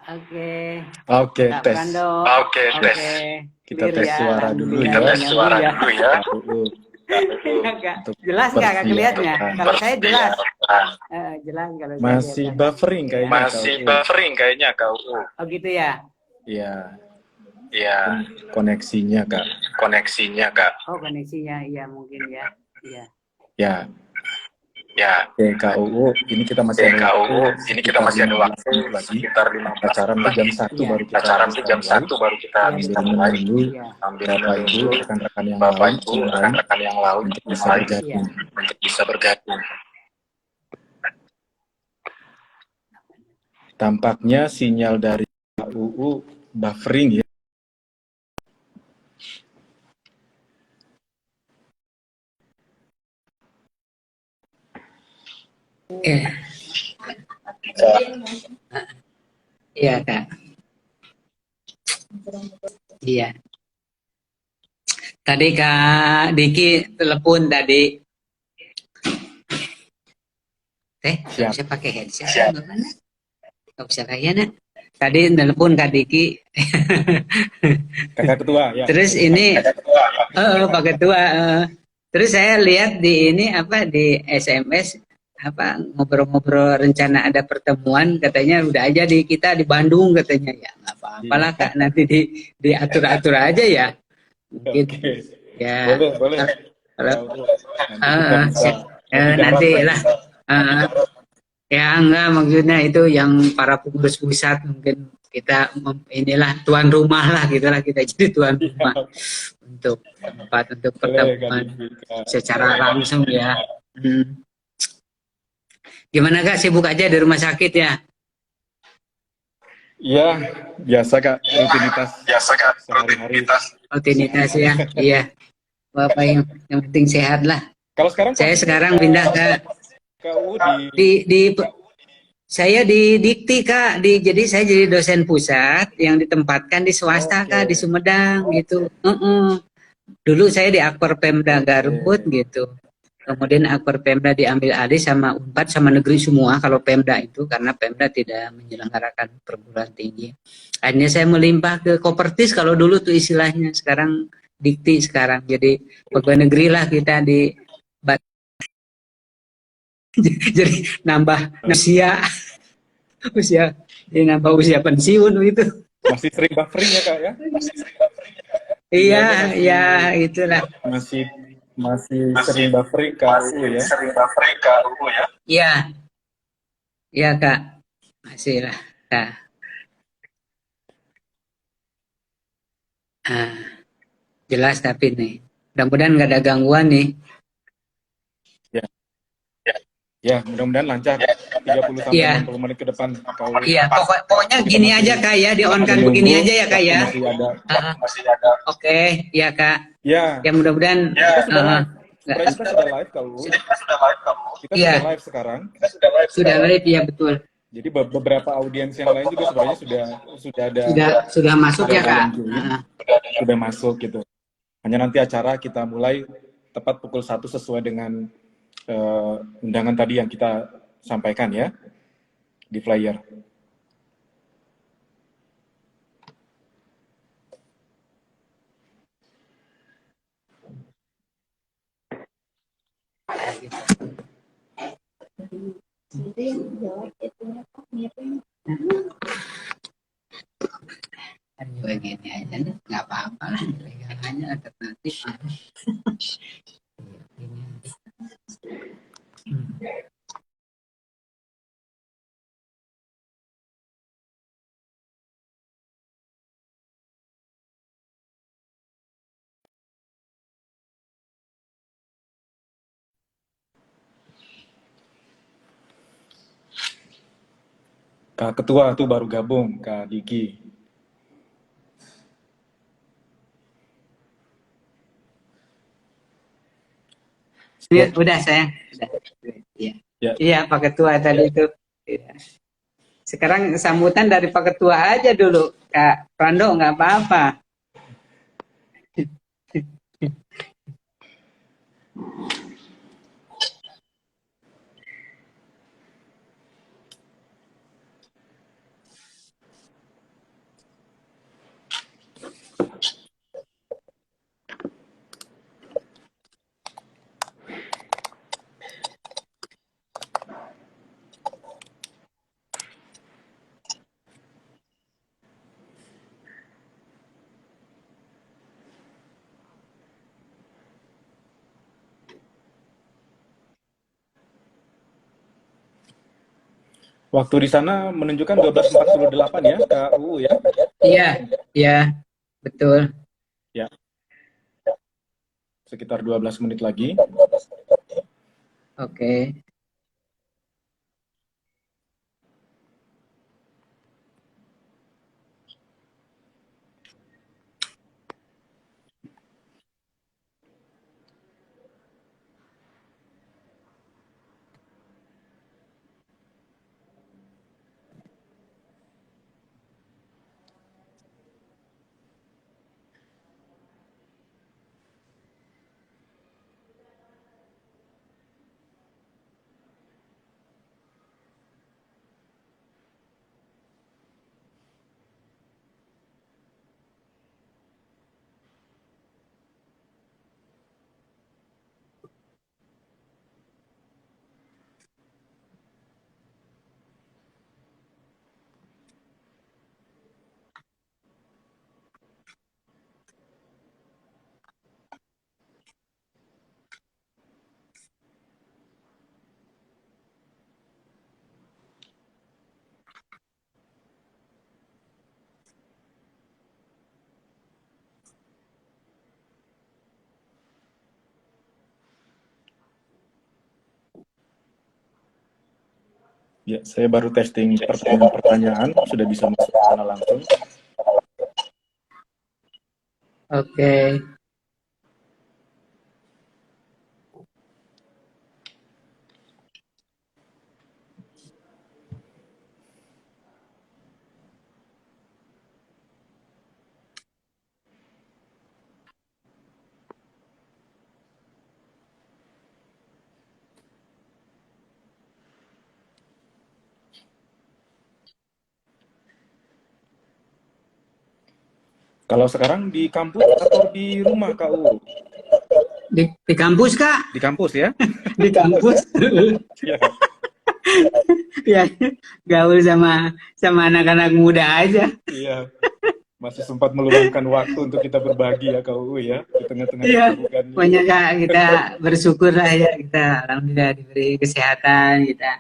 Oke, Oke, Kak tes. Prando. Oke, tes. Kita Clear tes ya, suara dulu alhamdulillah ya. Tes nyambung suara ya. dulu ya. KUU Iya, Kak. untuk Jelas nggak Kak kelihatannya? persiapan. Kalau saya jelas. Persiapan. Jelas kalau saya Masih kelihatan. buffering Iya. kayaknya Masih KUU. buffering kayaknya KUU. Oh gitu ya? Iya, Iya, koneksinya Kak. koneksinya Kak. Oh koneksinya, iya mungkin ya. Iya. Ya, Ya, oke KUU. Ini kita masih ada waktu KUU. Ini kita sekitar masih ada 15 waktu menit lagi. sekitar 15 Acara menit nanti lagi. jam 1 Iya. baru kita Acara bisa nanti jam mulai. 1 baru kita Iya, bisa Sambil mulai. menunggu Iya. Sambil Bapak Ibu, menunggu rekan-rekan yang Bapak lain Ibu, mulai rekan-rekan yang lain untuk bisa mulai bergabung. untuk bisa bergabung. Tampaknya sinyal dari KUU buffering ya. Iya. Iya Kak. Iya. Tadi Kak Diki telepon tadi. Nggak bisa pakai headset. Bagaimana? Nggak bisa kayaknya. Tadi telepon Kak Diki. Kakak ketua ya. Terus ini, Pak Ketua. Terus saya lihat di ini apa di SMS apa ngobrol-ngobrol rencana ada pertemuan katanya udah aja di kita di Bandung katanya ya nggak apa-apalah Kak nanti diatur-atur aja ya mungkin Oke. ya Boleh. kalau Nanti kita bisa nanti lah ya enggak maksudnya itu yang para pengurus pusat mungkin kita inilah tuan rumah lah gitulah kita jadi tuan rumah untuk tempat untuk pertemuan secara langsung ya. Gimana Kak, sibuk aja di rumah sakit ya? Iya, biasa Kak, rutinitas. Biasa Kak, sehari-hari. Rutinitas ya, iya. Bapak yang penting sehat lah. Kalau sekarang saya sekarang pindah ke KUU saya di Dikti Kak, jadi saya jadi dosen pusat yang ditempatkan di swasta Kak di Sumedang gitu. Dulu saya di Akper Pemda Garut gitu. Kemudian Akper Pemda diambil alih sama Unpad sama negeri semua kalau Pemda itu karena Pemda tidak menyelenggarakan perguruan tinggi. Akhirnya saya melimpah ke Kopertis kalau dulu tuh istilahnya, sekarang Dikti sekarang jadi pegawai negeri lah kita di jadi nambah usia jadi nambah usia pensiun itu. Masih sering buffering ya Kak ya? Iya, ya itulah. Masih sering buffering KUU ya? Sering buffering KUU ya? Iya. Iya Kak. Masih lah. Nah. Jelas tapi nih. Mudah-mudahan nggak ada gangguan nih. Ya, mudah-mudahan lancar 30 sampai 60 menit ke depan. Iya, pokoknya gini aja Kak ya, di-on-kan begini aja ya Kak ya. Masih ada. Oke, iya Kak. Ya. Ya mudah-mudahan. Kita sudah live kalau. Kita sudah live sekarang. Sudah live ya betul. Jadi beberapa audiens yang lain juga sebenarnya sudah ada. Sudah masuk ya Kak. Sudah masuk gitu. Hanya nanti acara kita mulai tepat pukul 1 sesuai dengan undangan tadi yang kita sampaikan ya di flyer. Begini aja nggak apa-apa lah, pegangannya alternatif. Kak Ketua tuh baru gabung, Kak Diki. Udah sayang. Iya Pak Ketua tadi itu. Ya. Sekarang sambutan dari Pak Ketua aja dulu, Kak Prando nggak apa-apa. Waktu di sana menunjukkan 12.48 ya, Kak UU ya? Iya, iya, betul. Ya, sekitar 12 menit lagi. Oke. Ya, saya baru testing pertanyaan-pertanyaan, sudah bisa masuk ke sana langsung. Oke. Kalau sekarang di kampus atau di rumah, Kak UU? Di kampus, Kak? Di kampus ya? Di kampus. Ya, Ya, gaul sama anak-anak muda aja. iya. Masih sempat meluangkan waktu untuk kita berbagi ya, Kak UU ya, di tengah-tengah Iya, kesibukannya. pokoknya Kak, kita bersyukur lah ya, kita alhamdulillah diberi kesehatan, kita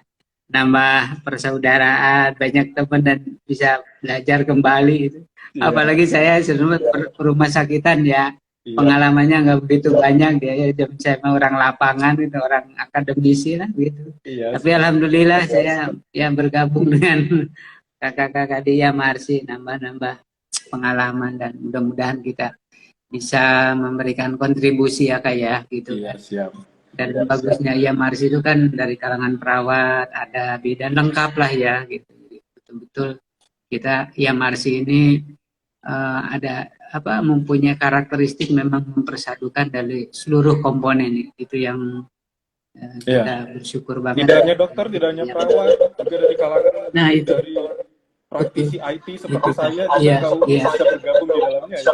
nambah persaudaraan, banyak teman dan bisa belajar kembali itu. Iya, Apalagi saya sebelumnya rumah sakitan ya, iya, pengalamannya nggak begitu banyak dia ya, saya mah orang lapangan itu, orang akademisi lah gitu. iya, Tapi alhamdulillah saya yang bergabung dengan kakak-kakak dia Marsi, nambah-nambah pengalaman dan mudah-mudahan kita bisa memberikan kontribusi ya Kak ya gitu iya, kan. siap. Dan bagusnya ya Mars itu kan dari kalangan perawat, ada bidan lengkap lah ya gitu. Jadi betul-betul kita ya Mars ini ada apa mempunyai karakteristik memang mempersadukan dari seluruh komponen itu yang Iya. kita bersyukur banget. Tidak hanya dokter, tidak hanya perawat, juga dari kalangan Nah itu dari praktisi IT seperti Itu, saya, Kak. juga Iya, Kak UU iya. bisa bergabung di dalamnya ya.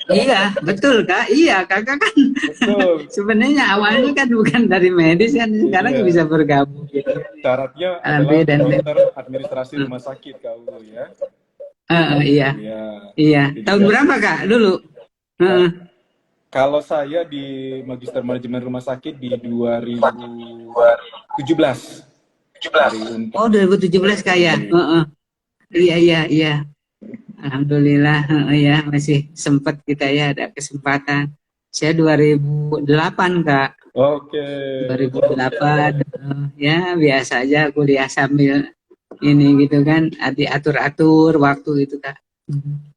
Iya, betul Kak. Iya, Kakak kan Betul. sebenarnya awalnya kan bukan dari medis kan, sekarang Iya. bisa bergabung gitu. Syaratnya adalah Alhamdulillah dan dokter administrasi rumah sakit, Kak UU ya. iya, Iya. iya. Jadi Tahun kan- berapa Kak dulu? Heeh. Kalau saya di Magister Manajemen Rumah Sakit di 2017. Dari Unpad. Oh, 2017 Kak ya. Heeh. Iya, iya, iya. Alhamdulillah, ya masih sempat kita ya ada kesempatan. Saya 2008 Kak. Oke. 2008 ya biasa aja kuliah sambil ini gitu kan, diatur-atur waktu itu Kak.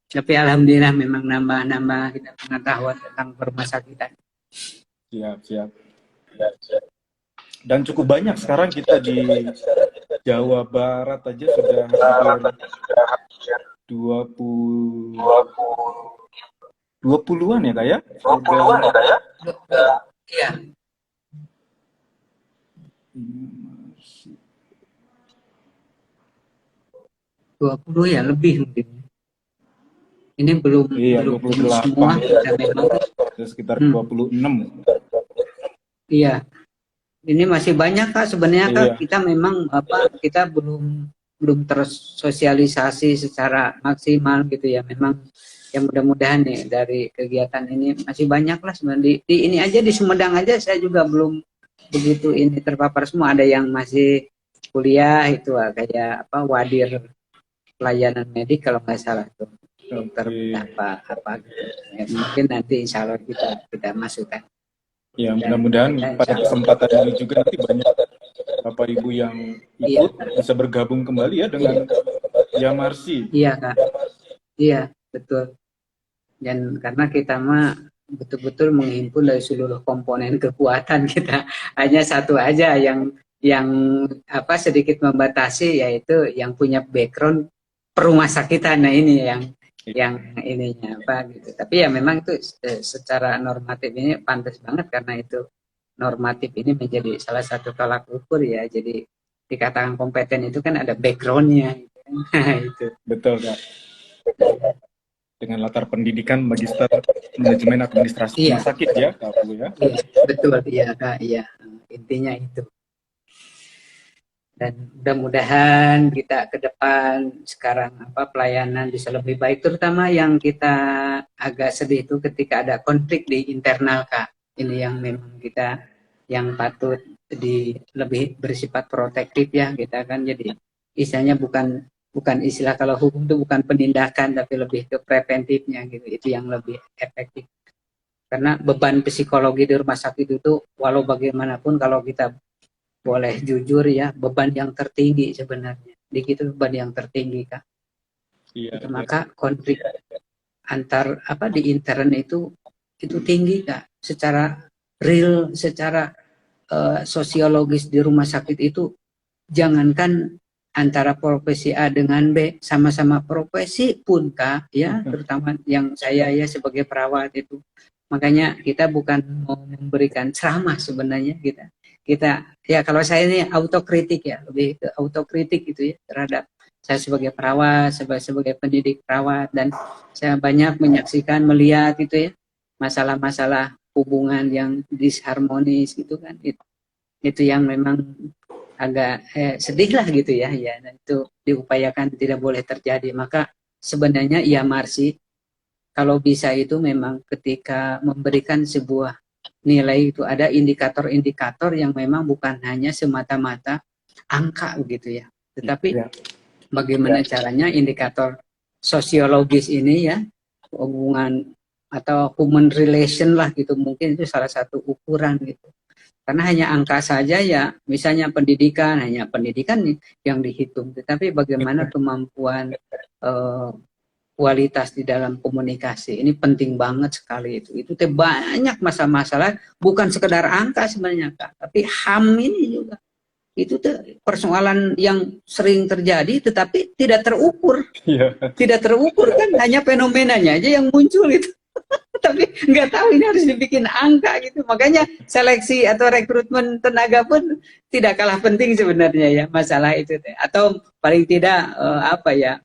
Tapi alhamdulillah memang nambah-nambah kita pengetahuan tentang permasakitan. Siap, siap. Dan cukup banyak sekarang kita di Jawa Barat aja sudah hampir 20-an ya Kak ya? 20-an ya, Kak ya? Iya. Dua 20 ya lebih mungkin. Ini belum Iya, belum 28. semua kita memang. Sekitar 26. Iya. Ini masih banyak Kak sebenarnya Kak, Iya. kita memang kita belum tersosialisasi secara maksimal gitu ya. Memang ya mudah-mudahan nih dari kegiatan ini masih banyak lah sebenarnya di ini aja di Sumedang aja saya juga belum begitu ini terpapar semua, ada yang masih kuliah itu kayak apa wadir pelayanan medik kalau nggak salah tuh dokter Oke. apa gitu. Ya, mungkin nanti insya Allah kita masukkan. Ya, Dan mudah-mudahan kita pada insya Allah, kesempatan ini juga nanti banyak Bapak Ibu yang iya ikut bisa bergabung kembali ya dengan Yamarsi. iya Kak, iya betul. Dan karena kita mah betul-betul menghimpun dari seluruh komponen kekuatan kita, hanya satu aja yang apa sedikit membatasi, yaitu yang punya background perumah sakitan. Nah ini yang ininya apa gitu. Tapi ya memang itu secara normatif ini pantas banget, karena itu normatif ini menjadi salah satu tolak ukur ya. Jadi dikatakan kompeten itu kan ada backgroundnya gitu. Nah, itu. Betul, Kak. Dengan latar pendidikan Magister Manajemen Administrasi Iya. Rumah Sakit ya, Kak Bu ya. Iya, betul, iya Kak, iya. Intinya itu. Dan mudah-mudahan kita ke depan sekarang apa pelayanan bisa lebih baik, terutama yang kita agak sedih itu ketika ada konflik di internal Kak. Ini yang memang kita yang patut lebih bersifat protektif ya, kita kan jadi istilahnya bukan istilah, kalau hukum itu bukan penindakan tapi lebih ke preventifnya gitu. Itu yang lebih efektif. Karena beban psikologi di rumah sakit itu walau bagaimanapun kalau kita boleh jujur ya, beban yang tertinggi sebenarnya. Di itu beban yang tertinggi Kak. Iya. Maka konflik antar apa di intern itu tinggi Kak. Secara real, secara sosiologis di rumah sakit itu, jangankan antara profesi A dengan B, sama-sama profesi pun Kak ya, terutama yang saya ya sebagai perawat itu. Makanya kita bukan mau memberikan ceramah sebenarnya, kita ya kalau saya ini autokritik ya, lebih ke autokritik gitu ya terhadap saya sebagai perawat, sebagai pendidik perawat, dan saya banyak menyaksikan, melihat itu ya masalah-masalah hubungan yang disharmonis gitu kan, itu yang memang agak sedih lah gitu ya, dan itu diupayakan tidak boleh terjadi. Maka sebenarnya ya Marsi, kalau bisa itu memang ketika memberikan sebuah nilai itu ada indikator-indikator yang memang bukan hanya semata-mata angka begitu ya, tetapi bagaimana caranya indikator sosiologis ini ya, hubungan atau human relation lah gitu, mungkin itu salah satu ukuran gitu. Karena hanya angka saja ya, misalnya pendidikan, hanya pendidikan yang dihitung, tetapi bagaimana kemampuan kualitas di dalam komunikasi ini penting banget sekali. Itu banyak masalah-masalah, bukan sekedar angka sebenarnya Kak, tapi HAM ini juga itu persoalan yang sering terjadi tetapi tidak terukur. Tidak terukur kan, hanya fenomenanya aja yang muncul itu. Tapi nggak tahu ini harus dibikin angka gitu. Makanya seleksi atau rekrutmen tenaga pun tidak kalah penting sebenarnya ya masalah itu. Atau paling tidak apa ya,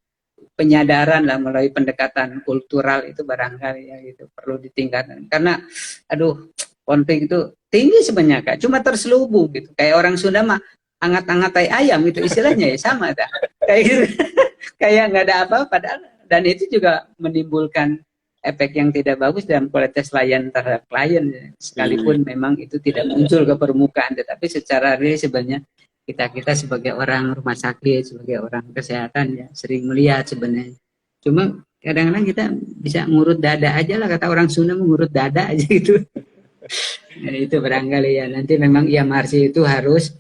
penyadaran lah melalui pendekatan kultural itu barangkali ya gitu perlu ditingkatkan. Karena aduh, konflik itu tinggi sebenarnya Kak, cuma terselubung gitu. Kayak orang Sunda mah angat-angat tai ayam itu istilahnya ya, sama tak? Kayak gitu. Kayak nggak ada apa-apa, dan itu juga menimbulkan efek yang tidak bagus dalam kualitas layan terhadap klien, sekalipun memang itu tidak muncul ke permukaan, tetapi secara real sebenarnya kita sebagai orang rumah sakit, sebagai orang kesehatan ya sering melihat sebenarnya. Cuma kadang-kadang kita bisa ngurut dada aja lah, kata orang Sunda mengurut dada aja gitu. Nah, itu barangkali ya nanti memang ya Marsi itu harus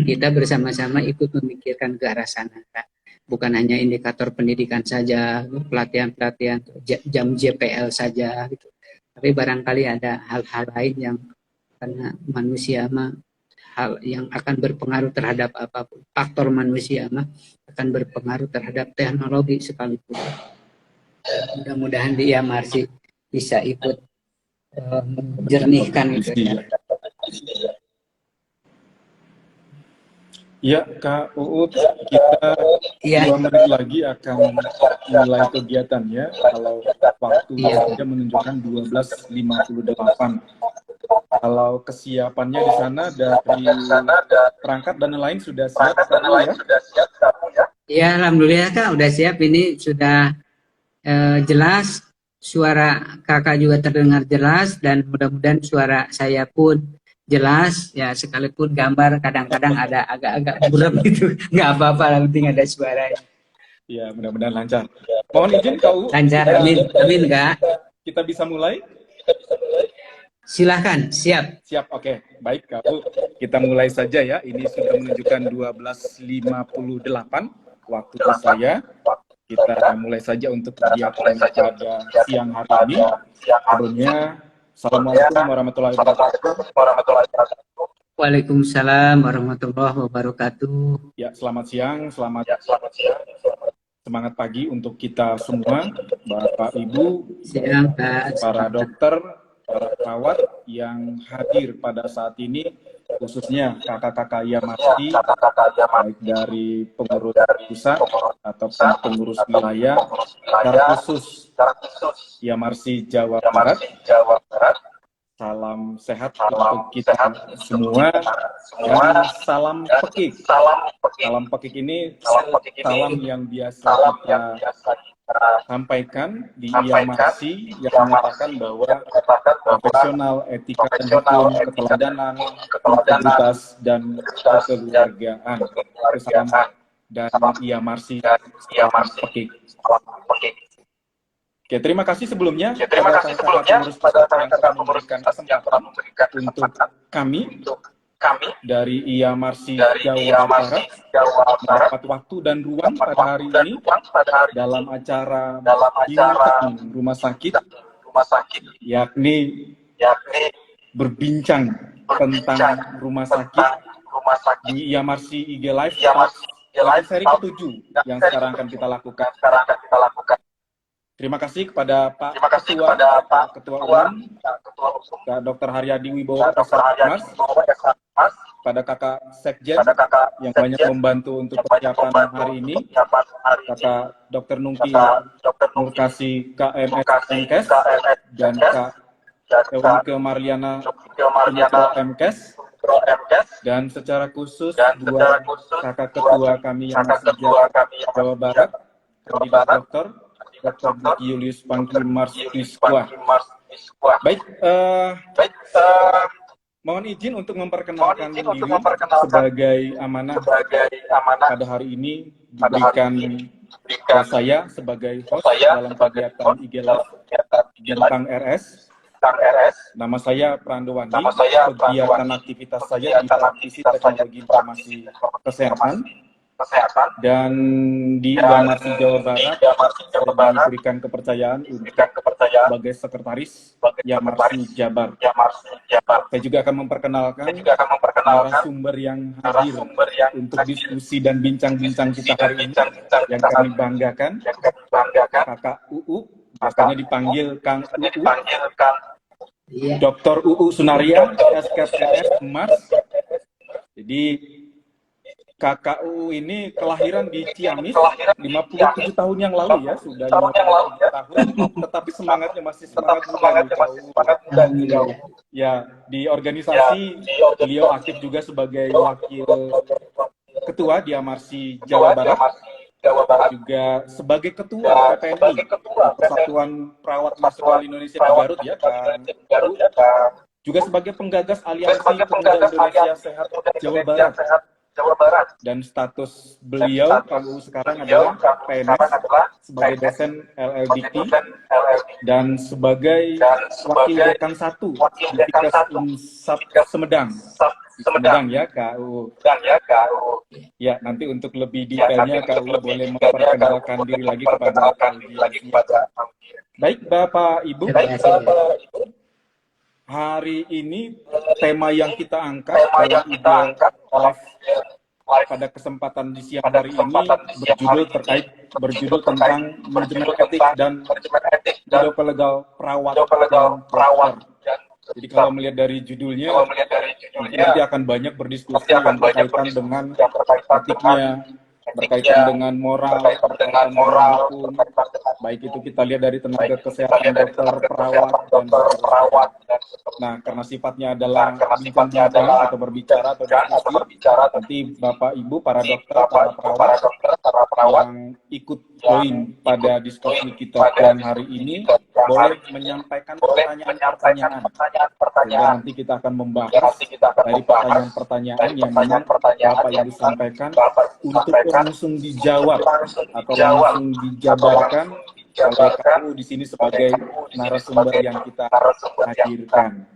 kita bersama-sama ikut memikirkan ke arah sana Kak. Bukan hanya indikator pendidikan saja, pelatihan-pelatihan, jam JPL saja gitu. Tapi barangkali ada hal-hal lain yang karena manusia mah hal yang akan berpengaruh terhadap apapun, faktor manusia mah akan berpengaruh terhadap teknologi sekalipun. Mudah-mudahan dia Marsi bisa ikut menjernihkan itu ya. Ya, Kak Uut, kita 2 menit lagi akan mulai kegiatannya. Kalau waktu saja menunjukkan 12.58. Kalau kesiapannya di sana dari perangkat dan lain sudah siap ya? Ya, alhamdulillah Kak, udah siap. Ini sudah jelas, suara Kakak juga terdengar jelas, dan mudah-mudahan suara saya pun jelas ya, sekalipun gambar kadang-kadang ada agak-agak buram gitu, nggak apa-apa, yang penting ada suaranya. Ya, mudah-mudahan lancar. Mohon izin KU, Lancar, amin, amin Kak. kita bisa mulai? Silahkan, siap. Siap, oke. Baik, KU. Kita mulai saja ya. Ini sudah menunjukkan 12.58 waktu saya. Kita mulai saja untuk kegiatan pada siang hari ini. Sebelumnya, Assalamualaikum warahmatullahi wabarakatuh. Waalaikumsalam warahmatullahi wabarakatuh. Ya, selamat siang, semangat pagi untuk kita semua, Bapak Ibu, Siang Kak. para dokter, para perawat yang hadir pada saat ini, khususnya kakak-kakak Yamarsi, baik dari pengurus pusat ataupun pengurus wilayah, secara khusus Yamarsi Jawa Barat. Salam sehat untuk kita semua, dan salam pekik. Salam pekik ini salam yang biasa kita sampaikan di Yamarsi yang menyatakan bahwa profesional, etika dan hukum, keteladanan, integritas dan kekeluargaan. Salam dan Yamarsi salam pekik. Oke, terima kasih sebelumnya pada kakak-kakak pengurus yang telah memberikan kesempatan untuk kami dari Yamarsi Jawa Barat mendapat waktu dan ruang pada hari ini dalam acara bincang rumah sakit, yakni berbincang tentang rumah sakit di Yamarsi IG Live seri ke-7 yang sekarang akan kita lakukan. Terima kasih kepada Pak Ketua Umum, Kak Dr. Haryadi Wibowo, Mas, pada Kakak Sekjen yang banyak membantu untuk persiapan hari ini, Kakak Dr. Nungki Nurkasi KMS MKes, dan Kak Ewike Marliana Punyatro MKes, dan secara khusus dua kakak ketua kami yang masih Jawa Barat, kandidat dokter, Dr. Julius Pangki Mars Iskwa. Baik, mohon izin untuk memperkenalkan diri sebagai amanah pada hari ini diberikan saya sebagai host dalam kegiatan IG Live tentang RS. Nama saya Prando Wandi, kegiatan aktivitas saya di praktisi teknologi informasi kesehatan, dan di Yamarsi Jawa Barat saya diberikan kepercayaan sebagai sekretaris Yamarsi Jabar. Saya juga akan memperkenalkan narasumber yang hadir untuk diskusi dan bincang-bincang kita hari ini yang kami banggakan, Kakak UU, biasanya dipanggil Kang UU, Dr. UU Sunaria, SKPS Mars. Jadi Kakak UU ini kelahiran di Ciamis 57 tahun yang lalu ya, sudah 57 tahun, tetapi semangatnya masih semangat muda. Ya, di organisasi beliau aktif juga sebagai wakil ketua di Yamarsi Jawa Barat, juga sebagai ketua PPNI, Persatuan Perawat Nasional Indonesia di Garut ya, kan. Juga sebagai penggagas Aliansi Pemuda Indonesia Sehat Jawa Barat. Dan status beliau kalau sekarang adalah PNS sebagai dosen LLDT dan sebagai wakil dekan 1 di Fikes Unsap Semedang ya KU. Ya, nanti untuk lebih detailnya KU boleh memperkenalkan diri lagi kepada kalian. Baik Bapak Ibu, hari ini tema yang kita angkat dalam IG Live pada kesempatan di siang hari ini berjudul tentang manajemen etik dan hidup legal perawat dan dokter. Jadi kalau melihat dari judulnya, nanti akan banyak berdiskusi yang berkaitan dengan etiknya, berkaitan dengan moral, berkaitan dengan hukum, baik itu kita lihat dari tenaga kesehatan, dokter, perawat, dan perawat. Nah, karena sifatnya adalah bincang-bincang atau berbicara atau diskusi, nanti Bapak Ibu, para dokter, para perawat yang ikut join pada diskusi kita dan hari ini, boleh menyampaikan pertanyaan-pertanyaan. Sehingga nanti kita akan membahas dari pertanyaan-pertanyaan yang memang Bapak Ibu sampaikan untuk langsung dijawab atau langsung dijabarkan oleh kamu di sini sebagai narasumber yang kita hadirkan.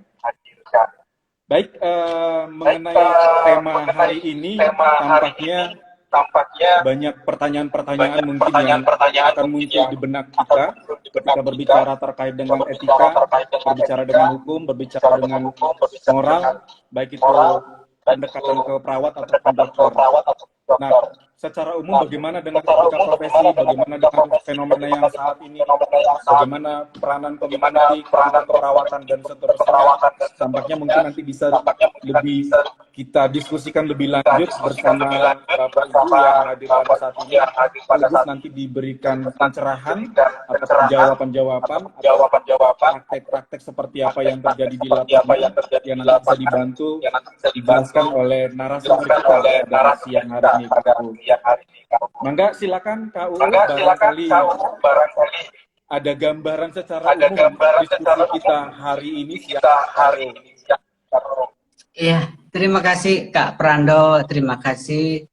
Baik, mengenai tema hari ini tampaknya banyak pertanyaan-pertanyaan mungkin yang akan muncul di benak kita ketika berbicara terkait dengan etika, berbicara dengan hukum, berbicara dengan moral, baik itu pendekatan ke perawat atau dokter. Nah, secara umum bagaimana dengan etika profesi, bagaimana dengan fenomena yang saat ini, bagaimana peranan community, peranan keperawatan dan seterusnya, tampaknya mungkin nanti bisa lebih kita diskusikan lebih lanjut bersama Bapak Ibu yang hadir pada saat ini, sekaligus nanti diberikan pencerahan atau jawaban-jawaban, praktek-praktek seperti apa yang terjadi di lapangan yang nanti bisa dibantu dijelaskan oleh narasumber kita pada siang hari ini, Kak U. Mangga silakan Kak U, barangkali ada gambaran secara umum diskusi kita hari ini siang hari ini. Iya, terima kasih Kak Prando, terima kasih.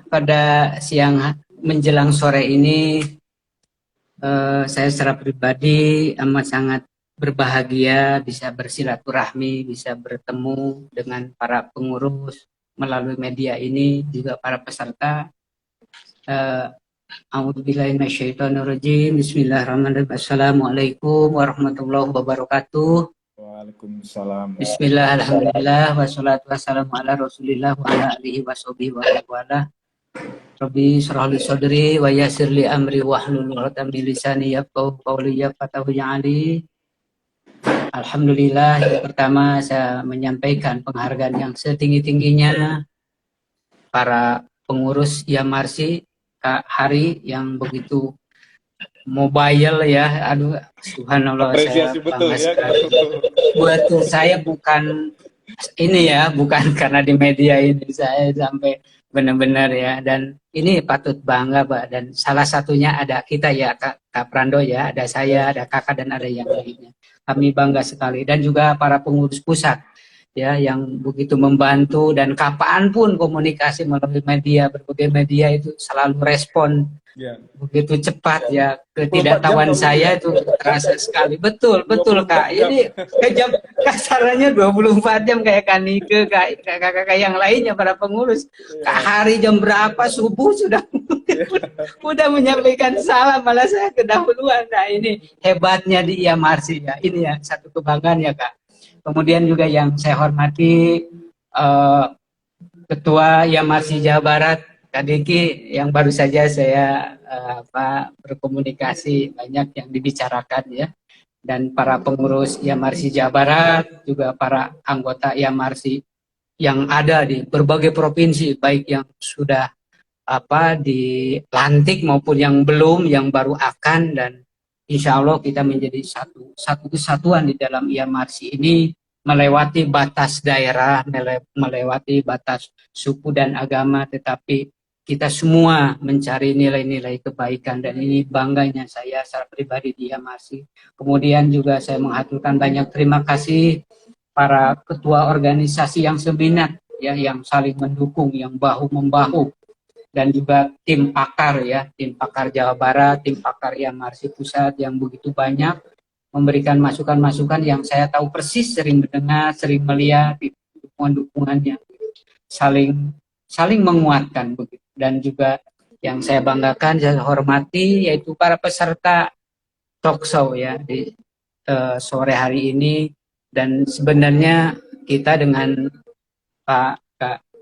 Pada siang menjelang sore ini, saya secara pribadi amat sangat berbahagia bisa bersilaturahmi, bisa bertemu dengan para pengurus melalui media ini, juga para peserta. A'udzubillahi minasyaitonirrajim. Bismillahirrahmanirrahim. Assalamualaikum warahmatullahi wabarakatuh. Waalaikumsalam. Bismillah, alhamdulillah, wassalatu wassalamu ala rasulillah wa ala alihi wa sahbihi wa ala. Rabbi shrah li sadri wa yassir li amri wahlul 'uqdatam min lisani yafqahu qawli yafqahu ali. Alhamdulillah, yang pertama saya menyampaikan penghargaan yang setinggi-tingginya para pengurus Yamarsi Kak Hari yang begitu mobile ya, aduh subhanallah, apresiasi saya betul ya. Buat saya bukan ini ya, bukan karena di media ini saya sampai benar-benar ya, dan ini patut bangga Pak, dan salah satunya ada kita ya Kak Prando ya, ada saya, ada Kakak dan ada yang lainnya. Kami bangga sekali, dan juga para pengurus pusat ya yang begitu membantu, dan kapanpun komunikasi melalui media, berbagai media itu selalu respon ya, begitu cepat ya. Ketidaktahuan saya itu terasa sekali. Betul Kak, ini jam kasarannya 24 jam kayak Kanike, kakak-kakak yang lainnya para pengurus. Kak Hari jam berapa subuh sudah udah menyampaikan salam, malah saya kedahuluan. Nah ini hebatnya di Yamarsi ya, ini ya satu kebanggaan ya Kak. Kemudian juga yang saya hormati Ketua Yamarsi Jawa Barat Kak Diki, yang baru saja saya berkomunikasi, banyak yang dibicarakan ya, dan para pengurus Yamarsi Jawa Barat, juga para anggota Yamarsi yang ada di berbagai provinsi, baik yang sudah dilantik maupun yang belum, yang baru akan, dan insya Allah kita menjadi satu kesatuan di dalam Yamarsi ini, melewati batas daerah, melewati batas suku dan agama, tetapi kita semua mencari nilai-nilai kebaikan, dan ini bangganya saya secara pribadi di Yamarsi. Kemudian juga saya mengaturkan banyak terima kasih para ketua organisasi yang seminat ya, yang saling mendukung, yang bahu-membahu, dan juga tim pakar ya, tim pakar Jawa Barat, tim pakar Yamarsi Pusat yang begitu banyak memberikan masukan-masukan yang saya tahu persis, sering mendengar, sering melihat dukungan-dukungannya, saling menguatkan begitu. Dan juga yang saya banggakan, saya hormati, yaitu para peserta talkshow ya di sore hari ini. Dan sebenarnya kita dengan Pak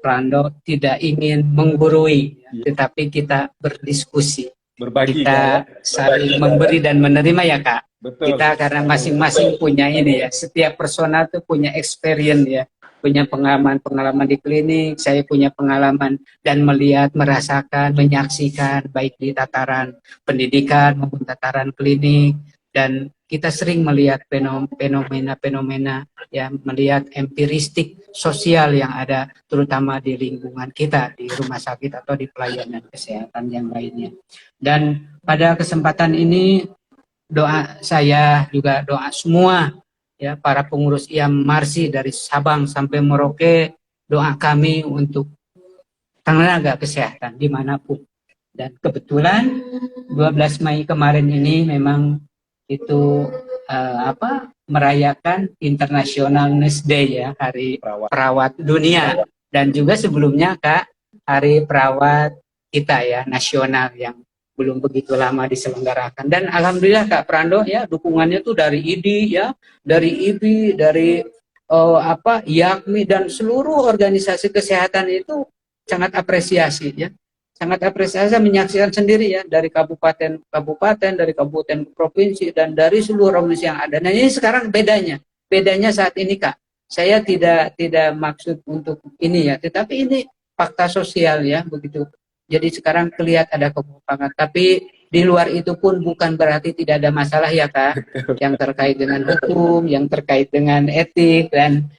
Prando tidak ingin menggurui, tetapi kita berdiskusi, berbagi, kita saling memberi dan menerima ya Kak. Betul. Kita karena masing-masing punya ini ya, setiap personal tuh punya experience ya, punya pengalaman di klinik, saya punya pengalaman dan melihat, merasakan, menyaksikan baik di tataran pendidikan maupun tataran klinik, dan kita sering melihat fenomena-fenomena ya, melihat empiristik sosial yang ada terutama di lingkungan kita, di rumah sakit atau di pelayanan kesehatan yang lainnya. Dan pada kesempatan ini doa saya juga doa semua ya para pengurus IAM Marsi dari Sabang sampai Merauke, doa kami untuk tenaga kesehatan dimanapun. Dan kebetulan 12 Mei kemarin ini memang itu merayakan International Nurse Day ya, Hari Perawat Dunia. Dan juga sebelumnya Kak, Hari Perawat kita ya, nasional yang belum begitu lama diselenggarakan. Dan alhamdulillah Kak Prando ya, dukungannya tuh dari IDI ya, dari IBI, dari YAKMI dan seluruh organisasi kesehatan itu sangat apresiasi ya. Sangat apresiasi, saya menyaksikan sendiri ya, dari kabupaten, dari kabupaten ke provinsi, dan dari seluruh organisasi yang ada. Nah ini sekarang bedanya saat ini Kak, saya tidak maksud untuk ini ya, tetapi ini fakta sosial ya, begitu. Jadi sekarang kelihatan ada ketimpangan, tapi di luar itu pun bukan berarti tidak ada masalah ya Kak, yang terkait dengan hukum, yang terkait dengan etik, dan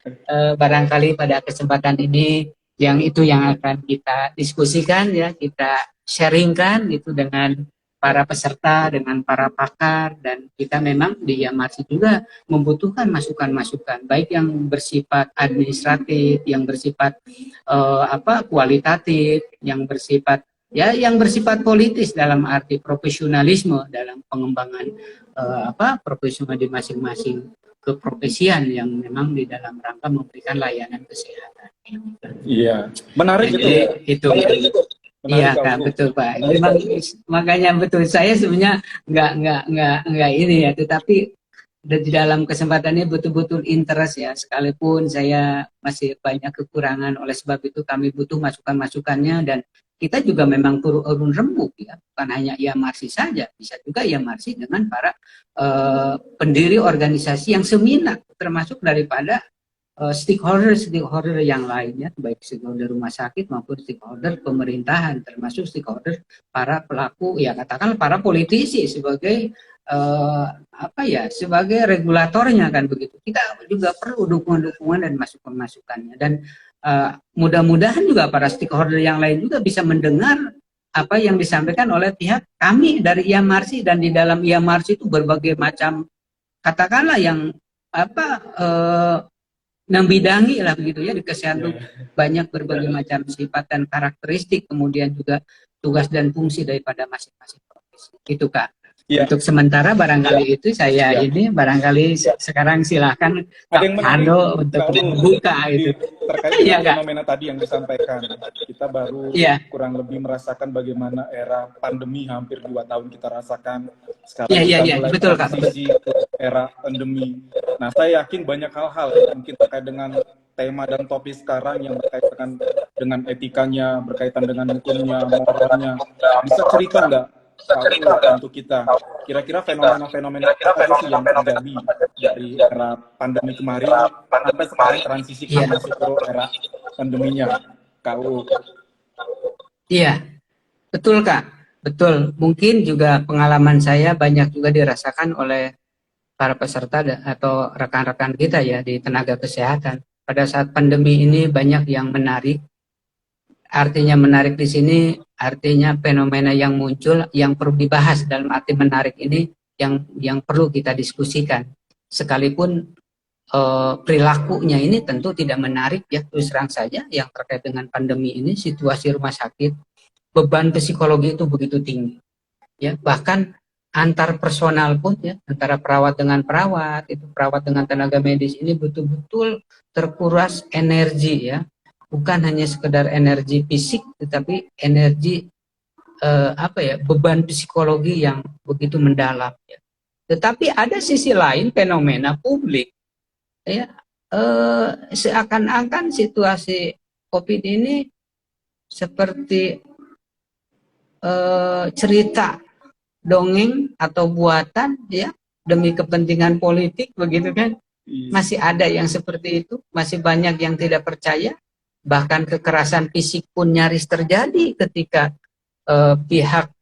barangkali pada kesempatan ini yang itu yang akan kita diskusikan ya, kita sharingkan gitu dengan para peserta, dengan para pakar, dan kita memang di Yamarsi juga membutuhkan masukan-masukan baik yang bersifat administratif, yang bersifat kualitatif, yang bersifat politis dalam arti profesionalisme dalam pengembangan profesional di masing-masing keprofesian yang memang di dalam rangka memberikan layanan kesehatan. Iya, menarik itu. Iya Kak, betul Pak. Memang makanya betul, saya sebenarnya nggak ini ya, tetapi di dalam kesempatan ini betul-betul interest ya, sekalipun saya masih banyak kekurangan, oleh sebab itu kami butuh masukan-masukannya, dan kita juga memang turun urun rembuk ya, bukan hanya Yamarsi saja, bisa juga Yamarsi dengan para pendiri organisasi yang seminat, termasuk daripada stakeholder yang lainnya, baik stakeholder rumah sakit maupun stakeholder pemerintahan, termasuk stakeholder para pelaku ya, katakan para politisi sebagai sebagai regulatornya kan begitu. Kita juga perlu dukungan-dukungan dan masukan-masukannya, dan mudah-mudahan juga para stakeholder yang lain juga bisa mendengar apa yang disampaikan oleh pihak kami dari Yamarsi, dan di dalam Yamarsi itu berbagai macam katakanlah yang membidangi lah begitu ya di kesehatan, banyak berbagai macam sifat dan karakteristik, kemudian juga tugas dan fungsi daripada masing-masing profesi. Itu Kak. Untuk sementara barangkali itu saya ini barangkali sekarang silakan Kak Ando untuk membuka itu. Terkait dengan fenomena tadi yang disampaikan, kita baru kurang lebih merasakan bagaimana era pandemi, hampir 2 tahun kita rasakan. Sekarang kita mulai transisi ke era pandemi. Nah, saya yakin banyak hal-hal mungkin terkait dengan tema dan topik sekarang yang berkaitan dengan etikanya, berkaitan dengan hukumnya, moralnya. Bisa cerita nggak untuk kita, kira-kira fenomena-fenomena apa sih yang terjadi dari era pandemi kemarin sampai sekarang transisi masuk ke era pandeminya, Kak? Iya, betul Kak, betul. Mungkin juga pengalaman saya banyak juga dirasakan oleh para peserta atau rekan-rekan kita ya di tenaga kesehatan. Pada saat pandemi ini banyak yang menarik. Artinya menarik di sini artinya fenomena yang muncul yang perlu dibahas, dalam arti menarik ini yang perlu kita diskusikan. Sekalipun perilakunya ini tentu tidak menarik ya, terus terang saja yang terkait dengan pandemi ini, situasi rumah sakit, beban psikologi itu begitu tinggi. Ya, bahkan antar personal pun ya, antara perawat dengan perawat, itu perawat dengan tenaga medis ini betul-betul terkuras energi ya. Bukan hanya sekedar energi fisik, tetapi energi beban psikologi yang begitu mendalam. Ya. Tetapi ada sisi lain fenomena publik, ya seakan-akan situasi COVID ini seperti cerita dongeng atau buatan, ya demi kepentingan politik, begitu kan? Masih ada yang seperti itu, masih banyak yang tidak percaya. Bahkan kekerasan fisik pun nyaris terjadi ketika pihak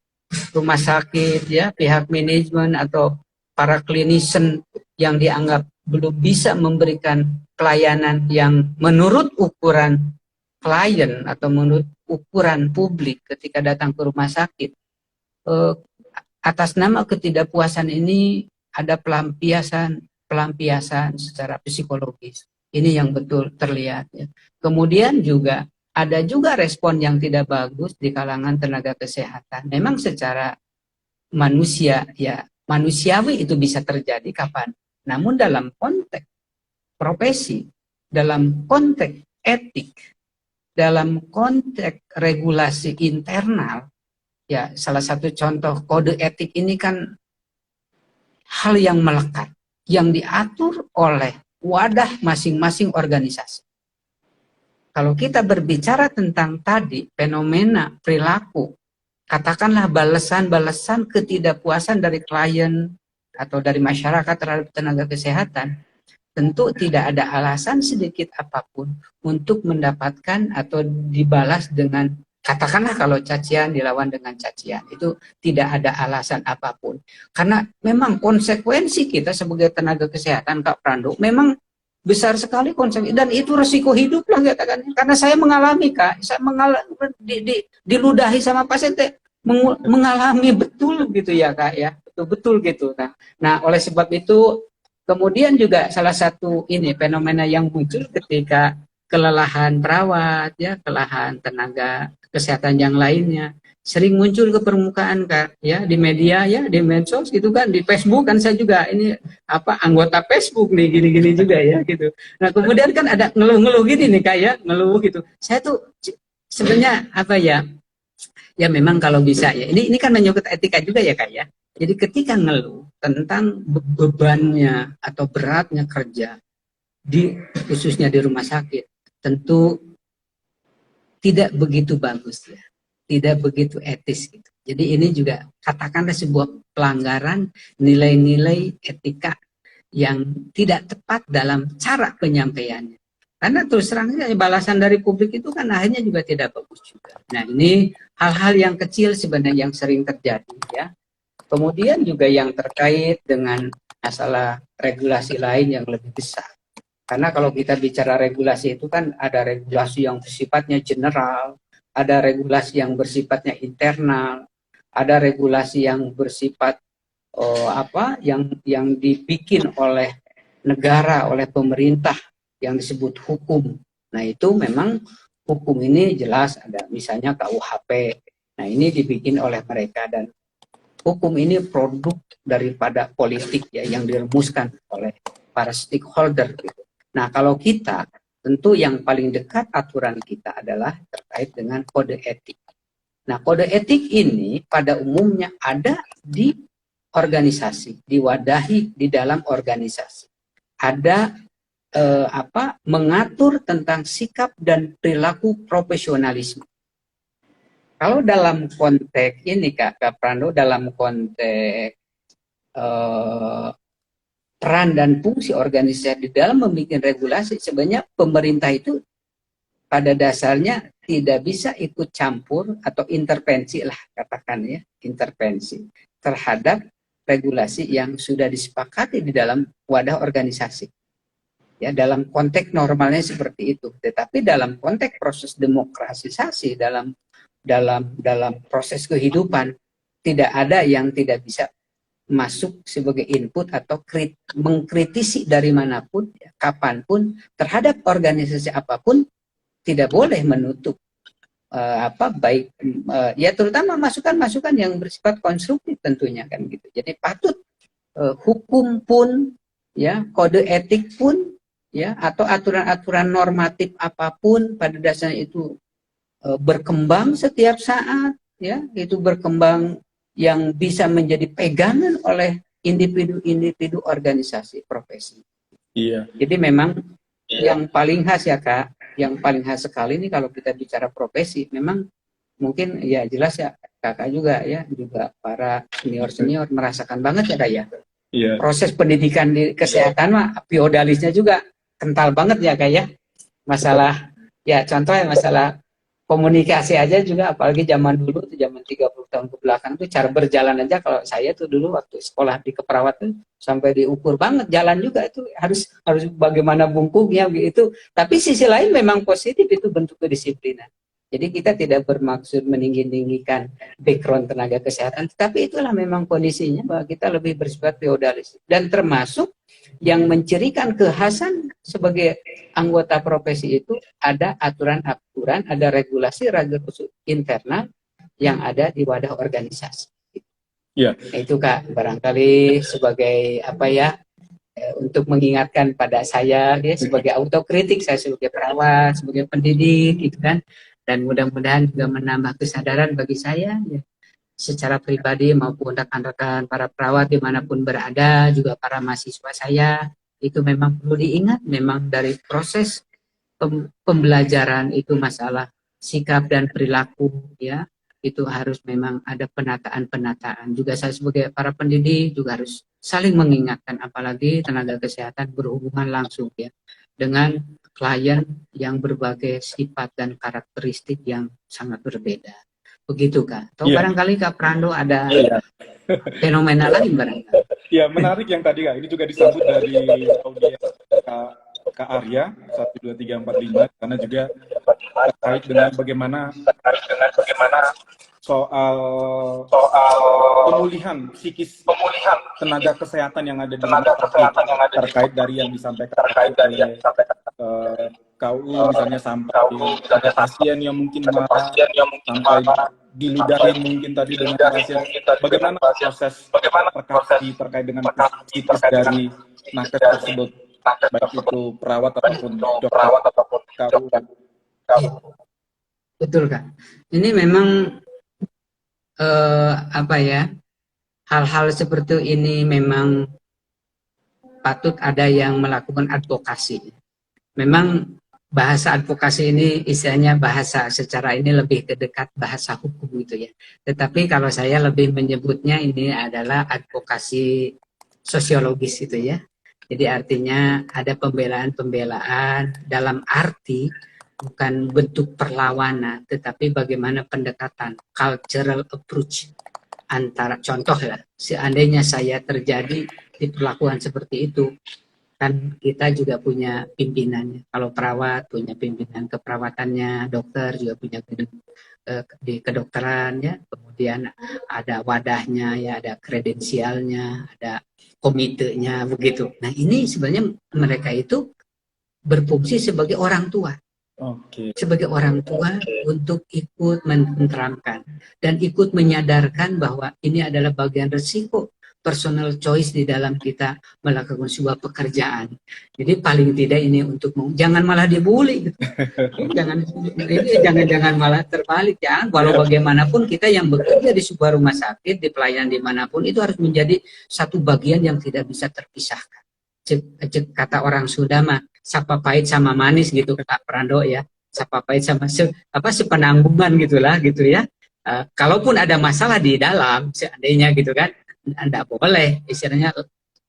rumah sakit ya, pihak manajemen atau para klinisi yang dianggap belum bisa memberikan pelayanan yang menurut ukuran klien atau menurut ukuran publik ketika datang ke rumah sakit, atas nama ketidakpuasan ini ada pelampiasan secara psikologis. Ini yang betul terlihat ya. Kemudian juga ada juga respon yang tidak bagus di kalangan tenaga kesehatan. Memang secara manusia ya manusiawi itu bisa terjadi kapan. Namun dalam konteks profesi, dalam konteks etik, dalam konteks regulasi internal, ya salah satu contoh kode etik ini kan hal yang melekat, yang diatur oleh wadah masing-masing organisasi. Kalau kita berbicara tentang tadi fenomena perilaku, katakanlah balasan-balasan ketidakpuasan dari klien atau dari masyarakat terhadap tenaga kesehatan, tentu tidak ada alasan sedikit apapun untuk mendapatkan atau dibalas dengan, katakanlah kalau cacian dilawan dengan cacian, itu tidak ada alasan apapun. Karena memang konsekuensi kita sebagai tenaga kesehatan, Kak Prando, memang besar sekali konsekuensi, dan itu resiko hidup lah katakan. Karena saya mengalami, Kak, saya mengalami diludahi sama pasien, mengalami betul gitu ya, Kak ya, betul gitu. Nah, oleh sebab itu kemudian juga salah satu ini fenomena yang muncul ketika kelelahan perawat ya, kelelahan tenaga kesehatan yang lainnya sering muncul ke permukaan, Kak, ya, di media ya, di medsos gitu kan, di Facebook kan, saya juga ini anggota Facebook nih, gini-gini juga ya gitu. Nah, kemudian kan ada ngeluh-ngeluh gini nih, Kak ya, ngeluh gitu. Saya tuh sebenarnya ya memang kalau bisa ya, ini kan menyangkut etika juga ya, Kak ya. Jadi ketika ngeluh tentang bebannya atau beratnya kerja khususnya di rumah sakit, tentu tidak begitu bagus ya, tidak begitu etis gitu. Jadi ini juga katakanlah sebuah pelanggaran nilai-nilai etika yang tidak tepat dalam cara penyampaiannya. Karena terus terangnya balasan dari publik itu kan akhirnya juga tidak bagus juga. Nah, ini hal-hal yang kecil sebenarnya yang sering terjadi ya. Kemudian juga yang terkait dengan masalah regulasi lain yang lebih besar. Karena kalau kita bicara regulasi itu kan ada regulasi yang bersifatnya general, ada regulasi yang bersifatnya internal, ada regulasi yang bersifat yang dibikin oleh negara, oleh pemerintah yang disebut hukum. Nah, itu memang hukum ini jelas ada, misalnya KUHP. Nah, ini dibikin oleh mereka, dan hukum ini produk daripada politik ya, yang dirumuskan oleh para stakeholder gitu. Nah, kalau kita tentu yang paling dekat aturan kita adalah terkait dengan kode etik. Nah, kode etik ini pada umumnya ada di organisasi, diwadahi di dalam organisasi. Ada mengatur tentang sikap dan perilaku profesionalisme. Kalau dalam konteks ini, Kak Prando, dalam konteks peran dan fungsi organisasi di dalam membuat regulasi, sebenarnya pemerintah itu pada dasarnya tidak bisa ikut campur atau intervensi lah, katakan ya, intervensi terhadap regulasi yang sudah disepakati di dalam wadah organisasi. Ya, dalam konteks normalnya seperti itu. Tetapi dalam konteks proses demokratisasi, dalam proses kehidupan, tidak ada yang tidak bisa masuk sebagai input atau mengkritisi dari manapun, ya, kapanpun terhadap organisasi apapun, tidak boleh menutup ya, terutama masukan-masukan yang bersifat konstruktif tentunya kan gitu. Jadi patut hukum pun ya, kode etik pun ya, atau aturan-aturan normatif apapun pada dasarnya itu berkembang setiap saat ya, itu berkembang yang bisa menjadi pegangan oleh individu-individu organisasi profesi. Iya. Jadi memang yang paling khas ya, Kak, yang paling khas sekali ini kalau kita bicara profesi, memang mungkin ya jelas ya, Kakak juga ya, juga para senior-senior merasakan banget ya, Kak ya. Iya. Proses pendidikan di kesehatan mah feodalisnya juga kental banget ya, Kak ya. Masalah ya, contohnya masalah komunikasi aja juga, apalagi zaman dulu tuh, zaman 30 tahun ke belakang tuh, cara berjalan aja kalau saya tuh dulu waktu sekolah di keperawatan sampai diukur banget jalan juga, itu harus bagaimana bungkuknya gitu. Tapi sisi lain memang positif, itu bentuk kedisiplinan. Jadi kita tidak bermaksud meninggi-tinggikan background tenaga kesehatan, tapi itulah memang kondisinya bahwa kita lebih bersifat feodalis. Dan termasuk yang mencirikan kekhasan sebagai anggota profesi itu ada aturan-aturan, ada regulasi internal yang ada di wadah organisasi. Iya. Nah, itu Kak, barangkali sebagai apa ya, untuk mengingatkan pada saya ya, sebagai autokritik, saya sebagai perawat, sebagai pendidik gitu kan, dan mudah-mudahan juga menambah kesadaran bagi saya ya, secara pribadi maupun rekan-rekan para perawat dimanapun berada, juga para mahasiswa saya, itu memang perlu diingat, memang dari proses pembelajaran itu masalah sikap dan perilaku ya, itu harus memang ada penataan-penataan. Juga saya sebagai para pendidik juga harus saling mengingatkan, apalagi tenaga kesehatan berhubungan langsung ya dengan klien yang berbagai sifat dan karakteristik yang sangat berbeda. Begitu Kak. Atau barangkali Kak Prando ada fenomena lain barangkali. Ya, menarik yang tadi Kak. Ini juga disambut dari audiens Kak Arya 1 2 3 4 5 karena juga terkait dengan bagaimana soal pemulihan psikis tenaga kesehatan yang ada di terkait dari yang disampaikan oleh KU misalnya, sampai ada pasien yang mungkin marah, sampai diludahin mungkin tadi dengan pasien. Bagaimana proses terkait dengan psikis dari nakes tersebut, baik itu perawat ataupun dokter KU? Betul Kak. Ini memang apa ya, hal-hal seperti ini memang patut ada yang melakukan advokasi. Memang bahasa advokasi ini istilahnya bahasa secara ini lebih dekat bahasa hukum gitu ya. Tetapi kalau saya lebih menyebutnya ini adalah advokasi sosiologis gitu ya. Jadi artinya ada pembelaan-pembelaan dalam arti bukan bentuk perlawanan, tetapi bagaimana pendekatan cultural approach antara, contoh ya, seandainya saya terjadi diperlakukan seperti itu, kan kita juga punya pimpinannya. Kalau perawat punya pimpinan keperawatannya, dokter juga punya di kedokteran ya, kemudian ada wadahnya ya, ada kredensialnya, ada komitenya begitu. Nah ini sebenarnya mereka itu berfungsi sebagai orang tua. Sebagai orang tua untuk ikut menerangkan dan ikut menyadarkan bahwa ini adalah bagian resiko personal choice di dalam kita melakukan sebuah pekerjaan. Jadi paling tidak ini untuk jangan malah dibully gitu. jangan malah terbalik ya. Walau bagaimanapun kita yang bekerja di sebuah rumah sakit, di pelayanan dimanapun, itu harus menjadi satu bagian yang tidak bisa terpisahkan. Kata orang Sunda mah, sapa pahit sama manis gitu Kak Prando ya, sapa pahit sama sepenanggungan gitulah gitu ya. Kalaupun ada masalah di dalam seandainya gitu kan, tidak boleh istilahnya